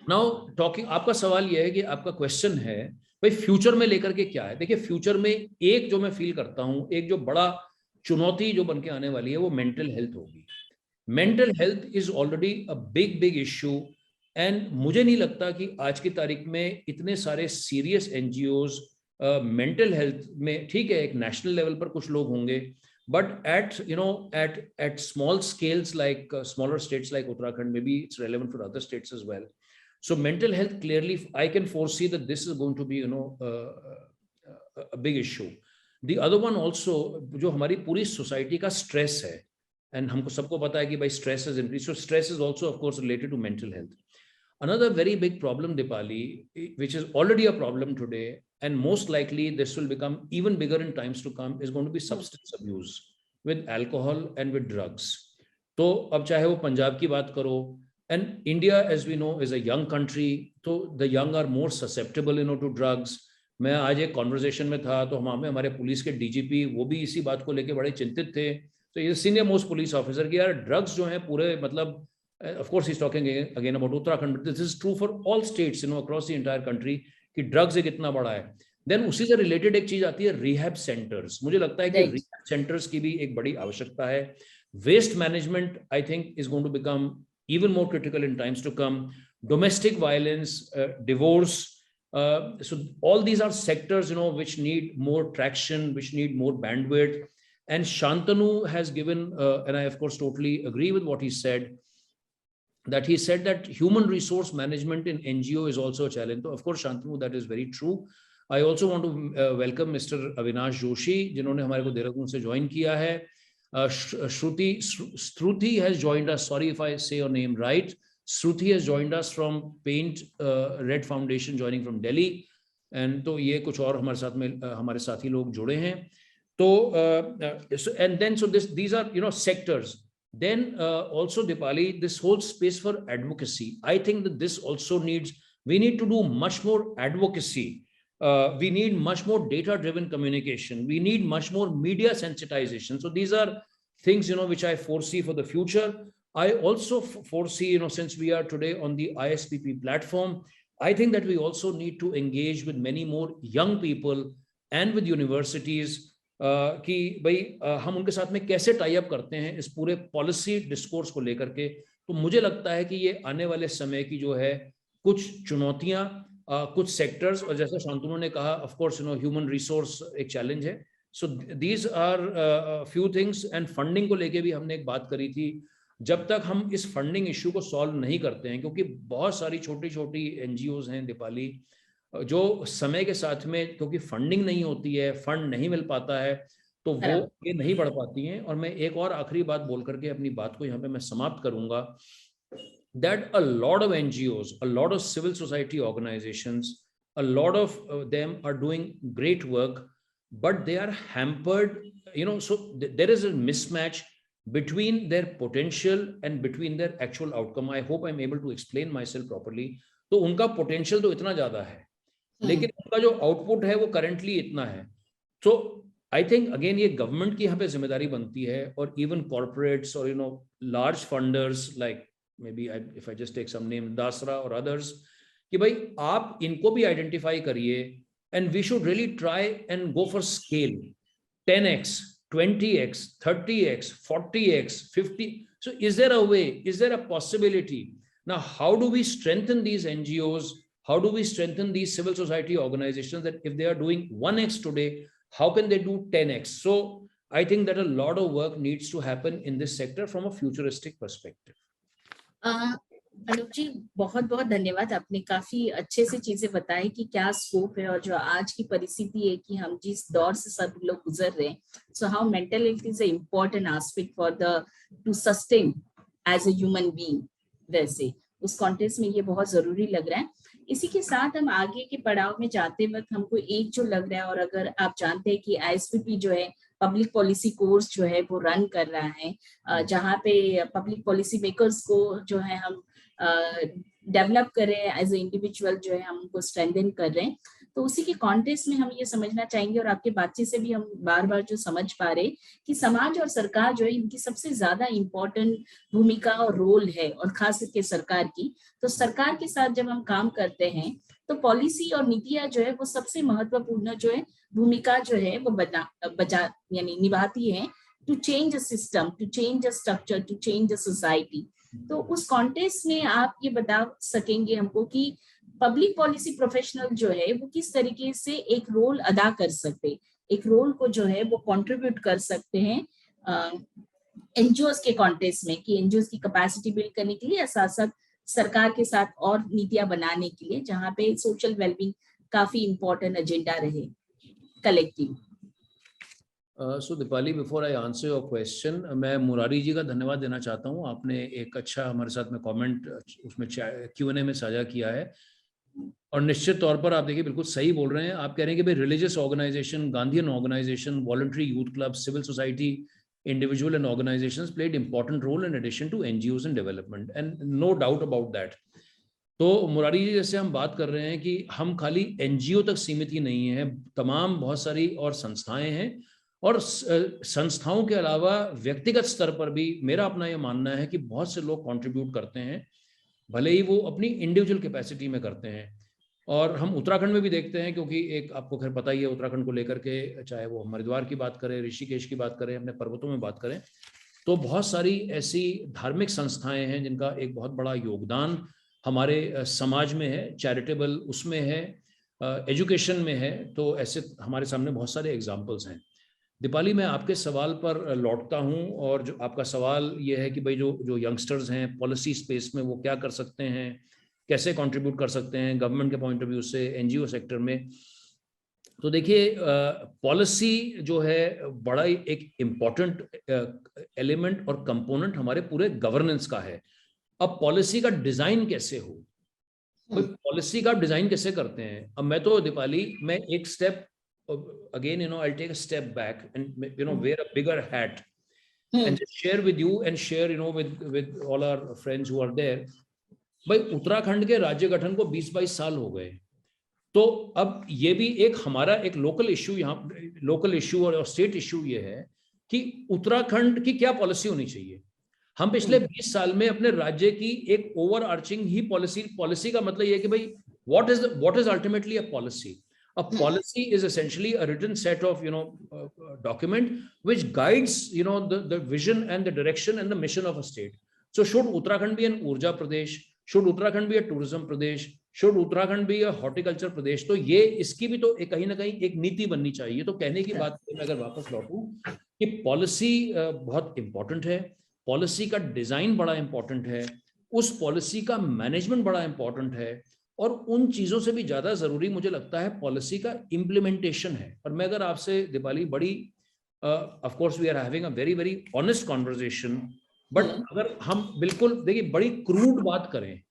Speaker 2: Now talking, आपका सवाल ये है कि आपका question है भाई future में लेकर के क्या है। देखिए फ्यूचर में एक जो मैं फील करता हूँ, एक जो बड़ा चुनौती जो बन के आने वाली है वो मेंटल हेल्थ होगी। Mental health is already a big issue, and मुझे नहीं लगता कि आज की तारीख में इतने सारे सीरियस एनजीओज मेंटल हेल्थ में, ठीक है एक नेशनल लेवल पर कुछ लोग होंगे, but at small scales like smaller states like Uttarakhand, maybe it's relevant for other states as well. So mental health, clearly I can foresee that this is going to be a big issue. The other one also, जो हमारी पूरी society का stress है, and हमको सबको पता है कि भाई stress is increase, so stress is also of course related to mental health. Another very big problem, Dipali, which is already a problem today, and most likely this will become even bigger in times to come, is going to be substance abuse with alcohol and with drugs. तो अब चाहे वो पंजाब की बात करो, and India as we know is a young country, तो the young are more susceptible to drugs. मैं आज एक कॉन्वर्सेशन में था तो हमारे पुलिस के डीजीपी वो भी इसी बात को लेके बड़े चिंतित थे, तो ये सीनियर मोस्ट पुलिस ऑफिसर की यार ड्रग्स जो हैं पूरे, मतलब of course he's talking again about Uttarakhand, but this is true for all states across the entire country कि ड्रग्स एक इतना बड़ा है. देन उसी से रिलेटेड एक चीज आती है रिहैब सेंटर्स. मुझे लगता है कि रिहैब सेंटर्स की भी एक बड़ी आवश्यकता है. Waste management I think is going to become even more critical in times to come. domestic violence, divorce. So all these are sectors, which need more traction, which need more bandwidth. And Shantanu has given, and I of course totally agree with what he said, that he said that human resource management in NGO is also a challenge. So of course, Shantanu, that is very true. I also want to welcome Mr. Avinash Joshi, जिन्होंने हमारे को देहरादून से join किया है. Shruti has joined us. Sorry if I say your name right. Shruti has joined us from Paint Red Foundation, joining from Delhi. And तो ये कुछ और हमारे साथ में हमारे साथी लोग जुड़े हैं. तो and then so these are sectors. Then also Dipali, this whole space for advocacy. I think that this also we need to do much more advocacy. We need much more data-driven communication. We need much more media sensitization. So these are things, which I foresee for the future. I also foresee, since we are today on the ISPP platform, I think that we also need to engage with many more young people and with universities कि भाई हम उनके साथ में कैसे tie up करते हैं इस पूरे पॉलिसी डिस्कोर्स को लेकर के. तो मुझे लगता है कि ये आने वाले समय की जो है कुछ चुनौतियां, कुछ सेक्टर्स, और जैसा शांतनु ने कहा, ऑफ कोर्स ह्यूमन रिसोर्स एक चैलेंज है. So these are few things. And funding को लेके भी हमने एक बात करी थी. जब तक हम इस फंडिंग इश्यू को सॉल्व नहीं करते हैं, क्योंकि बहुत सारी छोटी छोटी एनजीओज हैं दीपाली, जो समय के साथ में क्योंकि फंडिंग नहीं होती है, फंड नहीं मिल पाता है, तो वो ये नहीं बढ़ पाती हैं. और मैं एक और आखिरी बात बोल करके अपनी बात को यहाँ पे मैं समाप्त करूंगा. That a lot of NGOs, a lot of civil society organizations, a lot of them are doing great work, but they are hampered, so there is a mismatch between their potential and between their actual outcome. I hope I'm able to explain myself properly. तो उनका potential तो इतना ज्यादा है, लेकिन उनका जो output है वो करंटली इतना है. तो आई थिंक अगेन ये गवर्नमेंट की यहाँ पे जिम्मेदारी बनती है, और इवन कॉर्पोरेट्स और large funders like may be if I just take some name Dasra और अदर्स, कि भाई आप इनको भी आइडेंटिफाई करिए, and we should really try and go for scale 10x 20x 30x 40x 50. So is there a way, is there a possibility? Now how do we strengthen these NGOs? How do we strengthen these civil society organizations that if they are doing 1x today, how can they do 10x? So I think that a lot of work needs to happen in this sector from a futuristic perspective.
Speaker 1: Anoop ji, बहुत बहुत धन्यवाद. आपने काफी अच्छे से चीजें बताई कि क्या स्कोप है और जो आज की परिस्थिति है कि हम जिस दौर से सब लोग गुजर रहे हैं. So how mental health is a important aspect for the to sustain as a human being. वैसे उस कॉन्टेक्स्ट में ये बहुत जरूरी लग रहा है. इसी के साथ हम आगे के पड़ाव में जाते वक्त हमको एक जो लग रहा है, और अगर आप जानते हैं कि आईएसपीपी जो है पब्लिक पॉलिसी कोर्स जो है वो रन कर रहा है, जहाँ पे पब्लिक पॉलिसी मेकर्स को जो है हम डेवलप कर रहे हैं, एज ए इंडिविजुअल जो है हम उनको स्ट्रेंथन कर रहे हैं. तो उसी के कॉन्टेक्स्ट में हम ये समझना चाहेंगे, और आपके बातचीत से भी हम बार बार जो समझ पा रहे कि समाज और सरकार जो है इनकी सबसे ज्यादा इम्पोर्टेंट भूमिका और रोल है, और खास करके सरकार की. तो सरकार के साथ जब हम काम करते हैं तो पॉलिसी और नीतियां जो है वो सबसे महत्वपूर्ण जो है भूमिका जो है वो यानी निभाती है to change a system, to change a structure, to change a society. तो उस कॉन्टेक्स्ट में आप ये बता सकेंगे हमको कि पब्लिक पॉलिसी प्रोफेशनल जो है वो किस तरीके से एक रोल अदा कर सकते, एक रोल को जो है वो कंट्रीब्यूट कर सकते हैं एनजीओस के कॉन्टेक्स्ट में, कि एनजीओस की कैपेसिटी बिल्ड करने के लिए या साथ साथ सरकार के साथ और नीतियां बनाने के लिए, जहां पे सोशल वेलबींग काफी इंपॉर्टेंट एजेंडा रहे collective.
Speaker 2: So Deepali, before I answer your question, मैं मुरारी जी का धन्यवाद देना चाहता हूँ. आपने एक अच्छा हमारे साथ में कमेंट उसमें Q&A में साझा किया है, और निश्चित तौर पर आप देखिए बिल्कुल सही बोल रहे हैं. आप कह रहे हैं कि भाई religious organization, Gandhian organization, voluntary youth club, civil society, individual and organizations played important role in addition to NGOs in development, and no doubt about that. तो मुरारी जी, जैसे हम बात कर रहे हैं कि हम खाली एनजीओ तक सीमित ही नहीं है, तमाम बहुत सारी और संस्थाएं हैं, और संस्थाओं के अलावा व्यक्तिगत स्तर पर भी मेरा अपना ये मानना है कि बहुत से लोग कंट्रीब्यूट करते हैं, भले ही वो अपनी इंडिविजुअल कैपेसिटी में करते हैं. और हम उत्तराखंड में भी देखते हैं, क्योंकि एक आपको खैर पता ही है उत्तराखंड को लेकर के, चाहे वो हरिद्वार की बात करें, ऋषिकेश की बात करें, अपने पर्वतों में बात करें, तो बहुत सारी ऐसी धार्मिक संस्थाएं हैं जिनका एक बहुत बड़ा योगदान हमारे समाज में है, चैरिटेबल उसमें है, एजुकेशन में है, तो ऐसे हमारे सामने बहुत सारे एग्जाम्पल्स हैं। दीपाली, मैं आपके सवाल पर लौटता हूं, और जो आपका सवाल ये है कि भाई जो जो यंगस्टर्स हैं पॉलिसी स्पेस में वो क्या कर सकते हैं, कैसे कंट्रीब्यूट कर सकते हैं गवर्नमेंट के पॉइंट ऑफ व्यू से, एनजीओ सेक्टर में। तो देखिए, पॉलिसी जो है बड़ा ही एक इम्पॉर्टेंट एलिमेंट और कंपोनेंट हमारे पूरे गवर्नेंस का है। अब पॉलिसी का डिजाइन कैसे हो, कोई पॉलिसी का डिजाइन कैसे करते हैं? अब मैं तो दीपाली, मैं एक step again, I'll take a step back and wear a bigger hat and just share with you and share with all our friends who are there. भाई, उत्तराखंड के राज्य गठन को 20-22 साल हो गए, तो अब ये भी एक हमारा एक लोकल इश्यू, यहाँ लोकल इश्यू और स्टेट इश्यू ये है कि उत्तराखंड की क्या पॉलिसी होनी चाहिए। हम पिछले 20 साल में अपने राज्य की एक ओवर आर्चिंग ही पॉलिसी का मतलब ये कि भाई what is ultimately a policy? A policy is essentially a written set of document which guides the vision and the direction and the mission of a state. So should Uttarakhand be an Urja Pradesh? Should Uttarakhand be a tourism Pradesh? Should Uttarakhand be a horticulture Pradesh? तो ये इसकी भी तो कहीं ना कहीं एक नीति बननी चाहिए। तो कहने की बात मैं अगर वापस लौटूं कि पॉलिसी बहुत इंपॉर्टेंट है, पॉलिसी का डिजाइन बड़ा इंपॉर्टेंट है, उस पॉलिसी का मैनेजमेंट बड़ा इंपॉर्टेंट है, और उन चीजों से भी ज्यादा जरूरी मुझे लगता है पॉलिसी का इम्प्लीमेंटेशन है। और मैं अगर आपसे दीपाली बड़ी of course we are having a very very honest conversation, but अगर हम बिल्कुल देखिए बड़ी क्रूड बात करें,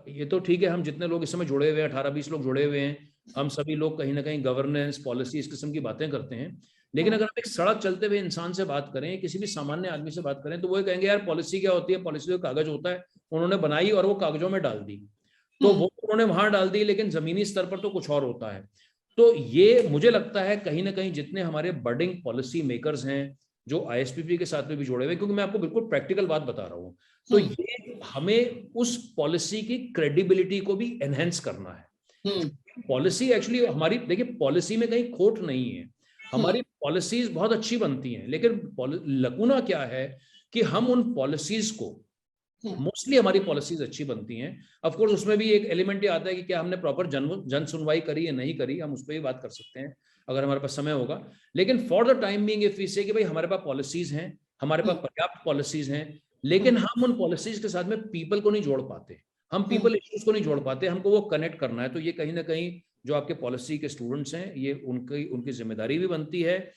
Speaker 2: ये तो ठीक है हम जितने लोग इस समय जुड़े हुए हैं 18-20 लोग जुड़े हुए हैं, हम सभी लोग कहीं ना कहीं गवर्नेंस पॉलिसी इस किस्म की बातें करते हैं, लेकिन अगर हम एक सड़क चलते हुए इंसान से बात करें, किसी भी सामान्य आदमी से बात करें, तो वो कहेंगे यार पॉलिसी क्या होती है, पॉलिसी तो कागज होता है, उन्होंने बनाई और वो कागजों में डाल दी, तो वो उन्होंने वहां डाल दी, लेकिन जमीनी स्तर पर तो कुछ और होता है। तो ये मुझे लगता है कहीं ना कहीं जितने हमारे बर्डिंग पॉलिसी मेकर्स हैं जो आईएसपीपी के साथ में भी जुड़े हुए, क्योंकि मैं आपको बिल्कुल प्रैक्टिकल बात बता रहा हूँ, तो ये हमें उस पॉलिसी की क्रेडिबिलिटी को भी एनहेंस करना है। पॉलिसी एक्चुअली हमारी, देखिए पॉलिसी में कहीं खोट नहीं है, हमारी पॉलिसीज बहुत अच्छी बनती हैं, लेकिन लकुना क्या है कि हम उन पॉलिसीज को, मोस्टली हमारी पॉलिसीज अच्छी बनती हैं, ऑफ कोर्स उसमें भी एक एलिमेंट ये आता है कि क्या हमने प्रॉपर जन सुनवाई करी या नहीं करी, हम उस पर भी बात कर सकते हैं अगर हमारे पास समय होगा। लेकिन for the time being if we say कि भाई हमारे पास पॉलिसीज हैं, हमारे पास पर्याप्त पॉलिसीज हैं, लेकिन हम उन पॉलिसीज के साथ में पीपल को नहीं जोड़ पाते, हम पीपल इश्यूज को नहीं जोड़ पाते, हमको वो कनेक्ट करना है। तो ये कहीं ना कहीं जो आपके पॉलिसी के स्टूडेंट्स हैं, ये उनकी जिम्मेदारी भी बनती है,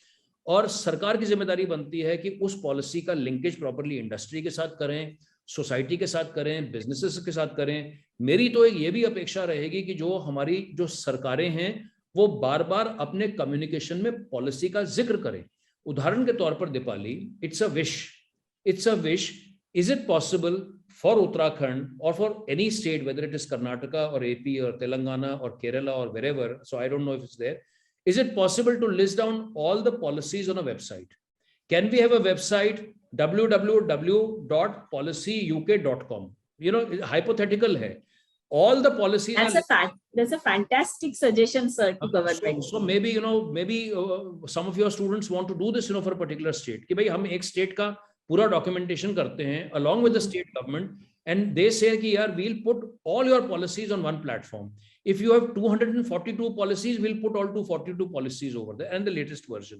Speaker 2: और सरकार की जिम्मेदारी बनती है कि उस पॉलिसी का लिंकेज प्रॉपरली इंडस्ट्री के साथ करें, सोसाइटी के साथ करें, बिजनेसेस के साथ करें। मेरी तो एक ये भी अपेक्षा रहेगी कि जो हमारी जो सरकारें हैं वो बार बार अपने कम्युनिकेशन में पॉलिसी का जिक्र करें। उदाहरण के तौर पर Deepali, it's a wish, is it possible for Uttarakhand or for any state, whether it is Karnataka or AP or Telangana or Kerala or wherever, so I don't know if it's there, is it possible to list down all the policies on a website? Can we have a website www.policyuk.com? Hypothetical hai, all the policies
Speaker 1: that's a fantastic suggestion, sir, to government.
Speaker 2: So maybe some of your students want to do this for a particular state, कि भाई हम एक state का पूरा documentation करते हैं along with the state government, and they say कि यार we'll put all your policies on one platform. If you have 242 policies, we'll put all 242 policies over there and the latest version.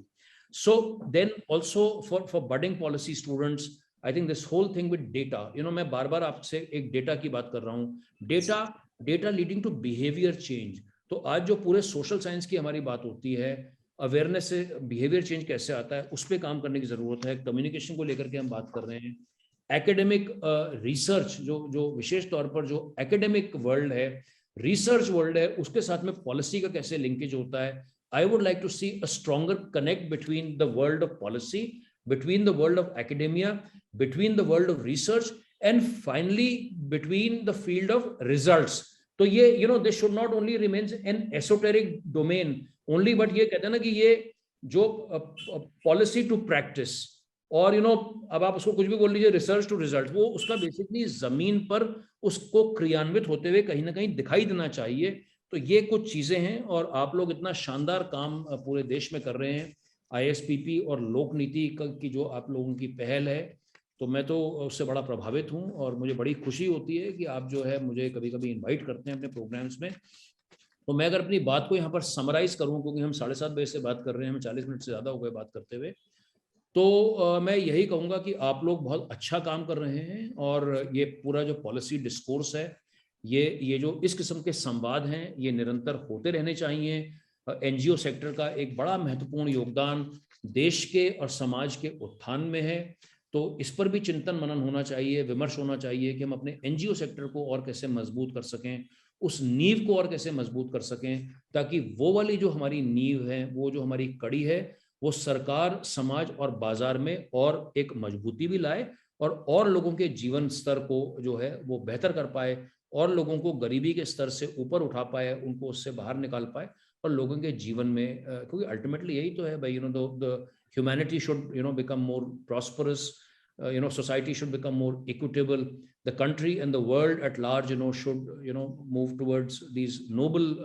Speaker 2: So then also for budding policy students, I think this whole thing with data, मैं बार बार आपसे एक data की बात कर रहा हूँ, data leading to behaviour change. तो आज जो पूरे सोशल साइंस की हमारी बात होती है, अवेयरनेस से बिहेवियर चेंज कैसे आता है, उस पर काम करने की जरूरत है। कम्युनिकेशन को लेकर के हम बात कर रहे हैं, एकेडमिक रिसर्च जो विशेष तौर पर जो एकेडमिक वर्ल्ड है, रिसर्च वर्ल्ड है, उसके साथ में पॉलिसी का कैसे लिंकेज होता है। I would like to see a stronger connect between the world of policy, between the world of academia, between the world of research, and finally between the field of results. तो ये this should not only remain an esoteric domain only, but ये कहते हैं ना कि ये जो policy to practice, और अब आप उसको कुछ भी बोल लीजिए, रिसर्च टू रिजल्ट, वो उसका बेसिकली जमीन पर उसको क्रियान्वित होते हुए कहीं ना कहीं दिखाई देना चाहिए। तो ये कुछ चीजें हैं, और आप लोग इतना शानदार काम पूरे देश में कर रहे हैं, आईएसपीपी और लोक नीति की जो आप लोगों की पहल है, तो मैं तो उससे बड़ा प्रभावित हूँ और मुझे बड़ी खुशी होती है कि आप जो है मुझे कभी कभी इन्वाइट करते हैं अपने प्रोग्राम्स में। तो मैं अगर अपनी बात को यहाँ पर समराइज करूँ, क्योंकि हम 7:30 बजे से बात कर रहे हैं, हमें 40 मिनट से ज़्यादा हो गए बात करते हुए, तो मैं यही कहूँगा कि आप लोग बहुत अच्छा काम कर रहे हैं और ये पूरा जो पॉलिसी डिस्कोर्स है, ये जो इस किस्म के संवाद हैं, ये निरंतर होते रहने चाहिए। एनजीओ सेक्टर का एक बड़ा महत्वपूर्ण योगदान देश के और समाज के उत्थान में है, तो इस पर भी चिंतन मनन होना चाहिए, विमर्श होना चाहिए कि हम अपने एनजीओ सेक्टर को और कैसे मजबूत कर सकें, उस नींव को और कैसे मजबूत कर सकें, ताकि वो वाली जो हमारी नींव है, वो जो हमारी कड़ी है, वो सरकार, समाज और बाजार में और एक मजबूती भी लाए और लोगों के जीवन स्तर को जो है वो बेहतर कर पाए, और लोगों को गरीबी के स्तर से ऊपर उठा पाए, उनको उससे बाहर निकाल पाए, और लोगों के जीवन में, क्योंकि अल्टीमेटली यही तो है भाई, the humanity should become more prosperous, society should become more equitable, the country and the world at large should move towards these noble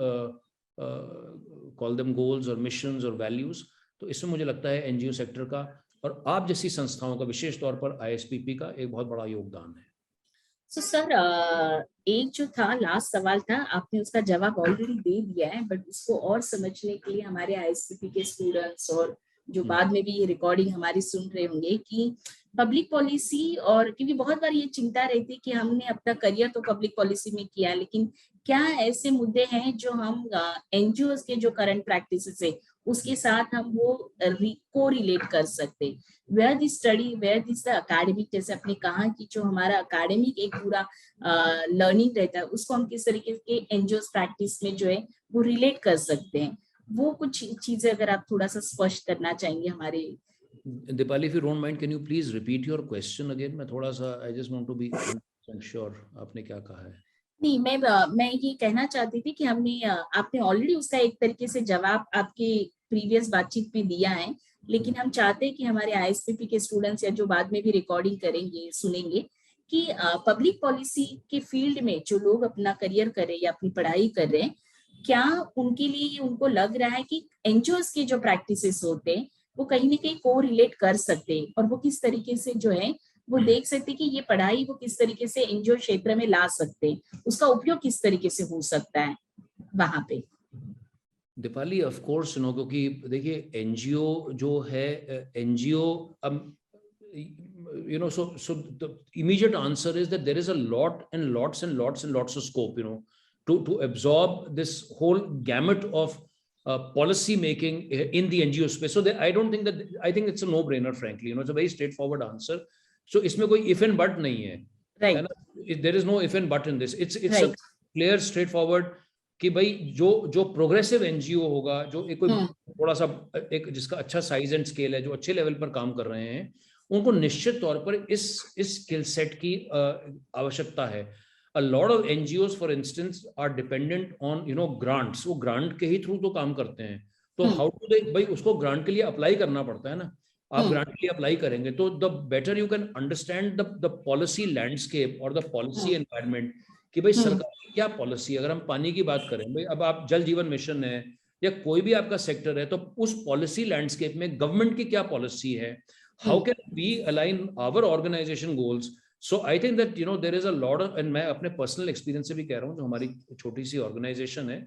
Speaker 2: call them goals or missions or values. तो इसमें मुझे लगता है NGO sector का और आप जैसी संस्थाओं का, विशेष तौर पर आईएसपीपी का एक बहुत बड़ा योगदान है।
Speaker 1: सो सर, एक जो था लास्ट सवाल था, आपने उसका जवाब ऑलरेडी दे दिया है, बट उसको और समझने के लिए हमारे आईएसपीपी के स्टूडेंट्स और जो बाद में भी ये रिकॉर्डिंग हमारी सुन रहे होंगे कि पब्लिक पॉलिसी, और क्योंकि बहुत बार ये चिंता रहती है कि हमने अपना करियर तो पब्लिक पॉलिसी में किया, लेकिन क्या ऐसे मुद्दे हैं जो हम एनजीओ के जो करंट प्रैक्टिसेस है उसके साथ हम वो को रिलेट कर सकते, where this study, where this academic, जैसे आपने कहा कि जो हमारा एकेडमिक एक पूरा लर्निंग रहता है उसको हम किस तरीके के एनजीओ प्रैक्टिस में जो है वो रिलेट कर सकते हैं, वो कुछ चीजें अगर आप थोड़ा सा स्पष्ट करना चाहेंगे हमारे।
Speaker 2: Deepali, if you don't mind, can you please repeat your question again? मैं थोड़ा सा, I just want to be 100% sure आपने क्या कहा है।
Speaker 1: नहीं, मैं ये कहना चाहती थी कि हमने आपने ऑलरेडी उसका एक तरीके से जवाब आपके प्रीवियस बातचीत में दिया है, लेकिन हम चाहते हैं कि हमारे आईएसपीपी के स्टूडेंट्स या जो बाद में भी रिकॉर्डिंग करेंगे, सुनेंगे, कि पब्लिक पॉलिसी के फील्ड में जो लोग अपना करियर कर रहे हैं या अपनी पढ़ाई कर रहे हैं, क्या उनके लिए उनको लग रहा है कि एनजीओस के जो प्रैक्टिसेस होते हैं वो कहीं ना कहीं को रिलेट कर सकते हैं, और वो किस तरीके से जो है वो देख सकते कि ये पढ़ाई वो किस तरीके से एनजीओ क्षेत्र में ला सकते हैं, उसका उपयोग किस तरीके से हो सकता है वहां पे।
Speaker 2: दीपाली, ऑफ कोर्स क्योंकि देखिए एनजीओ जो है, NGO so the immediate answer is that there is a lot and lots and lots and lots of scope to absorb this whole gamut of policy making in the NGO space. So I don't think that, I think it's a no brainer, frankly. It's a very straightforward answer. So इसमें कोई if and but नहीं है,
Speaker 1: right?
Speaker 2: There is no if and but in this. It's
Speaker 1: right.
Speaker 2: a clear straightforward कि भाई जो progressive NGO होगा, जो एक कोई थोड़ा सा एक जिसका अच्छा साइज एंड स्केल है, जो अच्छे लेवल पर काम कर रहे हैं, उनको निश्चित तौर पर इस स्किल सेट की आवश्यकता है। A lot of NGOs, for instance, are dependent on grants. वो ग्रांट के ही थ्रू तो काम करते हैं, तो हाउ डू दे, भाई उसको ग्रांट के लिए अप्लाई करना पड़ता है ना। आप ग्रांट के लिए अप्लाई करेंगे तो the better you can understand the policy landscape और द पॉलिसी एनवायरनमेंट कि भाई सरकार की क्या पॉलिसी। अगर हम पानी की बात करें, भाई अब आप जल जीवन मिशन है या कोई भी आपका सेक्टर है, तो उस पॉलिसी लैंडस्केप में गवर्नमेंट की क्या पॉलिसी है, how can we align our organization goals? So I think that there is a lot of, and मैं अपने पर्सनल एक्सपीरियंस से भी कह रहा हूँ, जो हमारी छोटी सी ऑर्गेनाइजेशन है,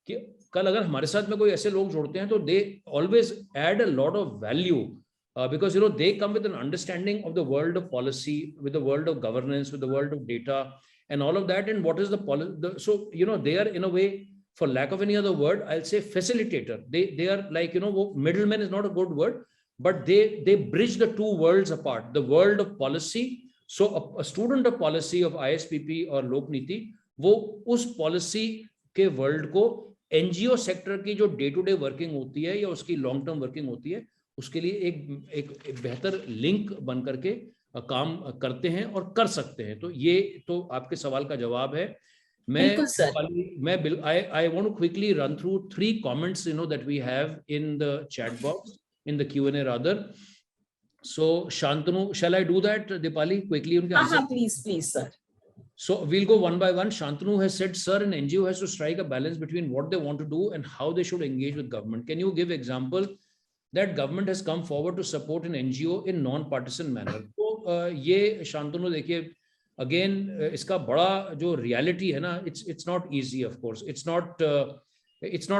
Speaker 2: कि कल अगर हमारे साथ में कोई ऐसे लोग जुड़ते हैं तो they always add a lot of value because they come with an understanding of the world of policy, with the world of governance, with the world of data and all of that, and what is the so they are in a way, for lack of any other word, I'll say facilitator. They are like middleman is not a good word, but they bridge the two worlds apart, the world of policy. So a student of policy of ISPP or Lok Niti, वो उस policy के world को NGO sector की जो day to day working होती है या उसकी लॉन्ग टर्म वर्किंग होती है, उसके लिए एक बेहतर लिंक बन करके काम करते हैं और कर सकते हैं। तो ये तो आपके सवाल का जवाब है। I want to quickly run through 3 comments that we have in the chat box, in the Q&A rather. So Shantanu, shall I do that, Dipali, quickly?
Speaker 1: Please sir.
Speaker 2: So we'll go one by one. Shantanu has said, sir, an NGO has to strike a balance between what they want to do and how they should engage with government. Can you give example that government has come forward to support an NGO in non-partisan manner? So ये शांतनु देखिए again इसका बड़ा जो reality है ना, it's not easy, of course it's not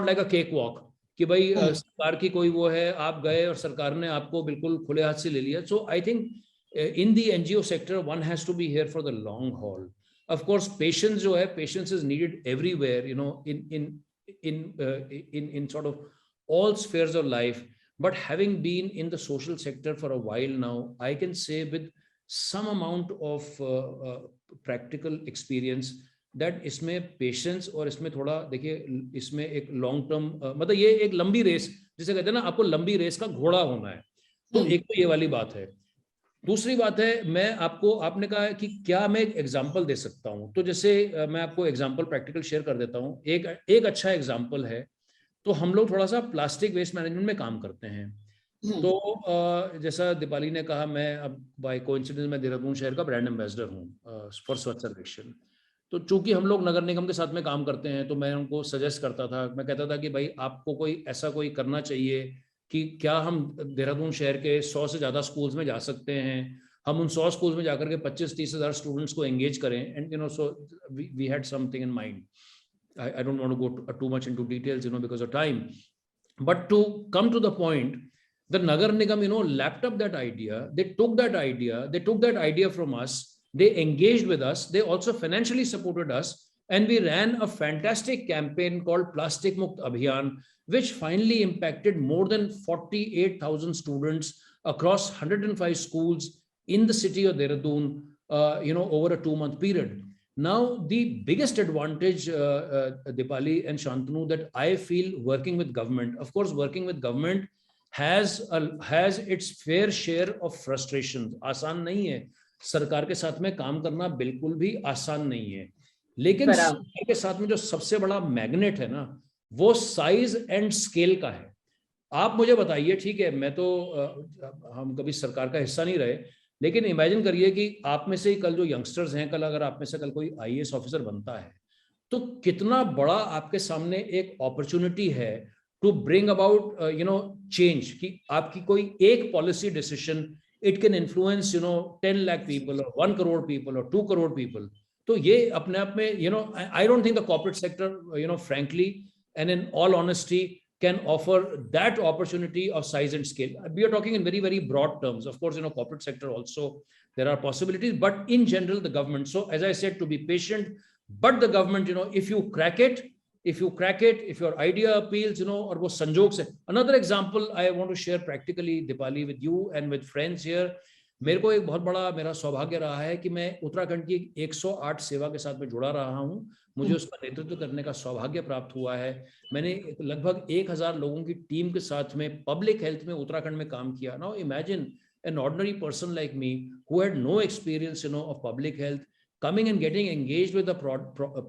Speaker 2: like a cake walk कि भाई सरकार की कोई वो है, आप गए और सरकार ने आपको बिल्कुल खुले हाथ से ले लिया. So I think in the NGO sector one has to be here for the long haul. Of course patience जो है, patience is needed everywhere, you know, in sort of all spheres of life. But having been in the social sector for a while now, I can say with some amount of practical experience that इसमें patience और इसमें थोड़ा देखिए इसमें एक long term मतलब ये एक लंबी रेस जिसे कहते हैं ना, आपको लंबी रेस का घोड़ा होना है. तो एक तो ये वाली बात है. दूसरी बात है, मैं आपको, आपने कहा कि क्या मैं एक एग्जाम्पल दे सकता हूं, तो जैसे मैं आपको एग्जाम्पल प्रैक्टिकल शेयर कर देता हूं. एक अच्छा एग्जाम्पल है, तो हम लोग थोड़ा सा प्लास्टिक वेस्ट मैनेजमेंट में काम करते हैं. तो जैसा दीपाली ने कहा, मैं अब बाय कोइंसिडेंस मैं देहरादून शहर का ब्रांड एम्बेसडर हूँ फॉर स्वच्छ सर्वेक्षण. तो चूंकि हम लोग नगर निगम के साथ में काम करते हैं, तो मैं उनको सजेस्ट करता था, मैं कहता था कि भाई आपको कोई ऐसा कोई करना चाहिए कि क्या हम देहरादून शहर के 100 से ज़्यादा स्कूल्स में जा सकते हैं, हम उन 100 स्कूल्स में जाकर के 25-30 हज़ार स्टूडेंट्स को एंगेज करें. And you know, so we had something in mind. I don't want to go too much into details, you know, because of time. But to come to the point, the Nagar Nigam, you know, lapped up that idea. They took that idea from us. They engaged with us. They also financially supported us. And we ran a fantastic campaign called Plastic Mukt Abhiyan, which finally impacted more than 48,000 students across 105 schools in the city of Dehradun, you know, over a 2-month period. Now, the biggest advantage, Dipali and Shantanu, that I feel working with government, of course, working with government has its fair share of frustrations. आसान नहीं है, सरकार के साथ में काम करना बिल्कुल भी आसान नहीं है. लेकिन सरकार के साथ में जो सबसे बड़ा मैग्नेट है ना, वो साइज एंड स्केल का है. आप मुझे बताइए, ठीक है, मैं तो हम कभी सरकार का हिस्सा नहीं रहे, लेकिन इमेजिन करिए कि आप में से कल जो यंगस्टर्स हैं, कल अगर आप में से कल कोई IAS ऑफिसर बनता है, तो कितना बड़ा आपके सामने एक अपॉर्चुनिटी है to bring about you know change, कि आपकी कोई एक policy decision it can influence you know 10 lakh people और 1 करोड़ पीपल और 2 करोड़ पीपल. तो ये अपने आप में, you know, I don't think the corporate sector, you know, frankly and in all honesty, can offer that opportunity of size and scale. We are talking in very, very broad terms. Of course, you know, corporate sector also, there are possibilities, but in general, the government. So as I said, to be patient, but the government, you know, if you crack it, if your idea appeals, you know, or wo sanjog se. Another example I want to share practically, Dipali, with you and with friends here. मेरे को एक बहुत बड़ा मेरा सौभाग्य रहा है कि मैं उत्तराखंड की 108 सेवा के साथ में जुड़ा रहा हूं. मुझे उसका नेतृत्व करने का सौभाग्य प्राप्त हुआ है. मैंने लगभग 1000 लोगों की टीम के साथ में पब्लिक हेल्थ में उत्तराखंड में काम किया. Now imagine an ordinary person like me who had no experience, you know, of public health, coming and getting engaged with a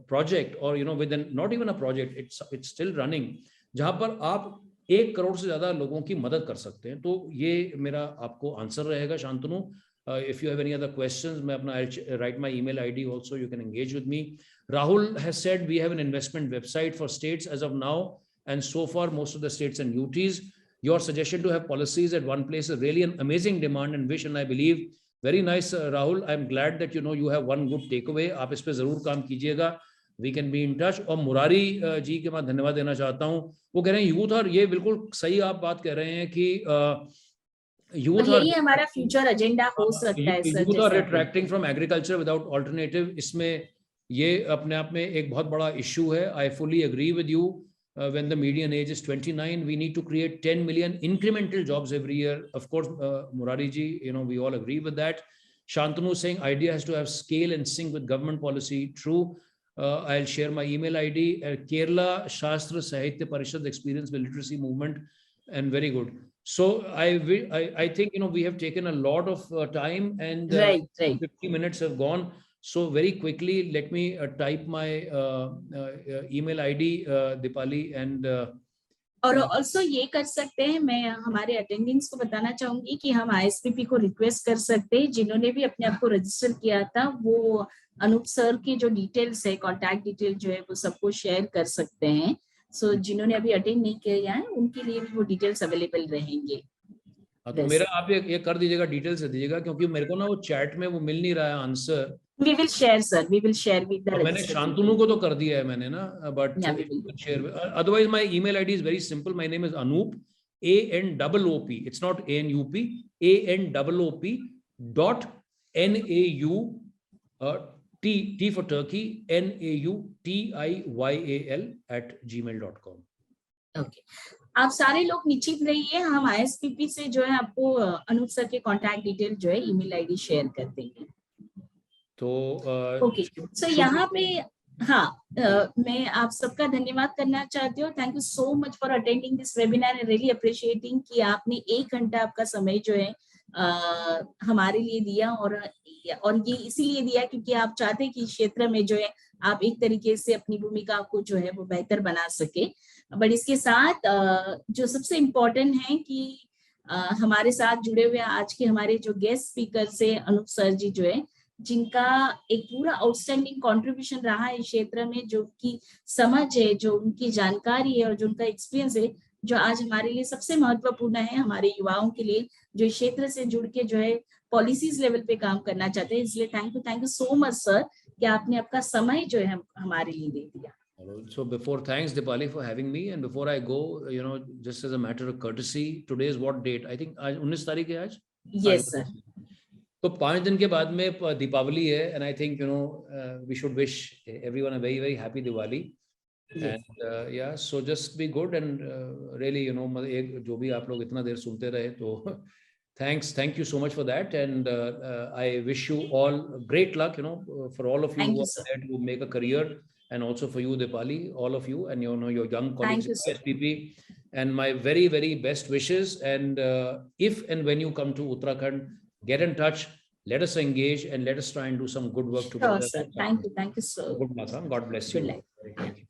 Speaker 2: project, or you know, with not even a project, it's still running, जहां पर आप 1 करोड़ से ज्यादा लोगों की मदद कर सकते हैं. तो ये मेरा आपको आंसर रहेगा, Shantanu. If you have any other questions, मैं अपना I'll write my email ID also, you can engage with me. Rahul has said we have an investment website for states as of now, and so far most of the states and UTs. Your suggestion to have policies at one place is really an amazing demand and wish, and I believe very nice, Rahul. I'm glad that you know you have one good takeaway. आप इस पे जरूर काम कीजिएगा. We can be in touch. और मुरारी जी के मैं धन्यवाद देना चाहता हूँ. वो कह रहे हैं यूथ, और ये बिल्कुल सही आप बात कह रहे हैं कि यूथ
Speaker 1: यही हमारा फ्यूचर एजेंडा हो सकता है sir.
Speaker 2: Youth are retracting from agriculture without alternative. इसमें ये अपने आप में एक बहुत बड़ा इशू है. I fully agree with you. When the median age is 29, we need to create 10 million incremental jobs every year. Of course, Murari ji, you know, we all agree with that. Shantanu saying idea has to have scale and sync with government policy. True. I'll share my email ID. Kerala Shastra Sahitya Parishad experience with literacy movement, and very good. So I think, you know, we have taken a lot of time, and
Speaker 1: right.
Speaker 2: 50 minutes have gone. So very quickly, let me type my email ID, Dipali, and
Speaker 1: और also ये कर सकते हैं, मैं हमारे attendants को बताना चाहूंगी कि हम ISPP को रिक्वेस्ट कर सकते हैं, जिन्होंने भी अपने आप को रजिस्टर किया था, वो अनूप सर की जो डिटेल्स है, कॉन्टैक्ट डिटेल जो है, वो सबको शेयर कर सकते हैं. सो जिन्होंने अभी अटेंड नहीं किया है, उनके लिए भी वो डिटेल्स अवेलेबल रहेंगे.
Speaker 2: तो मेरा आप ये कर दीजिएगा, डिटेल्स दे दीजिएगा, क्योंकि मेरे को ना वो चैट में वो मिल नहीं रहा है answer.
Speaker 1: We will share, sir. We will share with the
Speaker 2: मैंने
Speaker 1: registered
Speaker 2: शांतनु को तो कर दिया है मैंने ना, but
Speaker 1: Yeah, we will.
Speaker 2: Share, otherwise my email ID is very simple. My name is Anoop, ANOOP, it's not ANUP, ANOOP dot NAU, T for Turkey, NAUTIYAL @gmail.com.
Speaker 1: Okay. आप सारे लोग निश्चित रहिए, हम ISPP से जो है आपको अनूप सर के कॉन्टैक्ट डिटेल जो है ईमेल आईडी शेयर कर देंगे.
Speaker 2: तो
Speaker 1: ओके सो यहाँ पे मैं आप सबका धन्यवाद करना चाहती हूँ. Thank you so much for attending this webinar and really appreciating कि आपने 1 घंटा आपका समय जो है हमारे लिए दिया, और ये इसीलिए दिया क्योंकि आप चाहते हैं कि इस क्षेत्र में जो है आप एक तरीके से अपनी भूमिका को जो है वो बेहतर बना सके. बट इसके साथ जो सबसे इम्पोर्टेंट है कि हमारे साथ जुड़े हुए आज के हमारे जो गेस्ट स्पीकर से अनूप सर जी जो है, जिनका एक पूरा आउटस्टैंडिंग कंट्रीब्यूशन रहा है इस क्षेत्र में, जो उनकी समझ है, जो उनकी जानकारी है और जो उनका एक्सपीरियंस है, जो आज हमारे लिए सबसे महत्वपूर्ण है, हमारे युवाओं के लिए जो इस क्षेत्र से जुड़ के जो है पॉलिसीज लेवल पे काम करना चाहते हैं. इसलिए thank you so much sir कि आपने आपका समय जो है हमारे लिए दे दिया.
Speaker 2: So before, thanks Dipali for having me, and before I go, just as a matter of courtesy, today is what date? I think आज 19 तारीख है आज.
Speaker 1: Yes sir.
Speaker 2: तो 5 दिन के बाद में दीपावली है, and I think we should wish everyone a very very happy Diwali.
Speaker 1: Yes.
Speaker 2: And yeah, so just be good and really एक जो भी आप लोग इतना देर सुनते रहे, तो thank you so much for that, and I wish you all great luck, for all of you
Speaker 1: Thank
Speaker 2: who
Speaker 1: you,
Speaker 2: are
Speaker 1: sir.
Speaker 2: there to make a career, and also for you Dipali, all of you, and your young colleagues
Speaker 1: you,
Speaker 2: at
Speaker 1: sir.
Speaker 2: SPP, and my very very best wishes. And if and when you come to Uttarakhand, get in touch, let us engage, and let us try and do some good work together.
Speaker 1: Sure sir. Thank you so.
Speaker 2: Good luck. God bless you.
Speaker 1: Good luck.
Speaker 2: Thank you.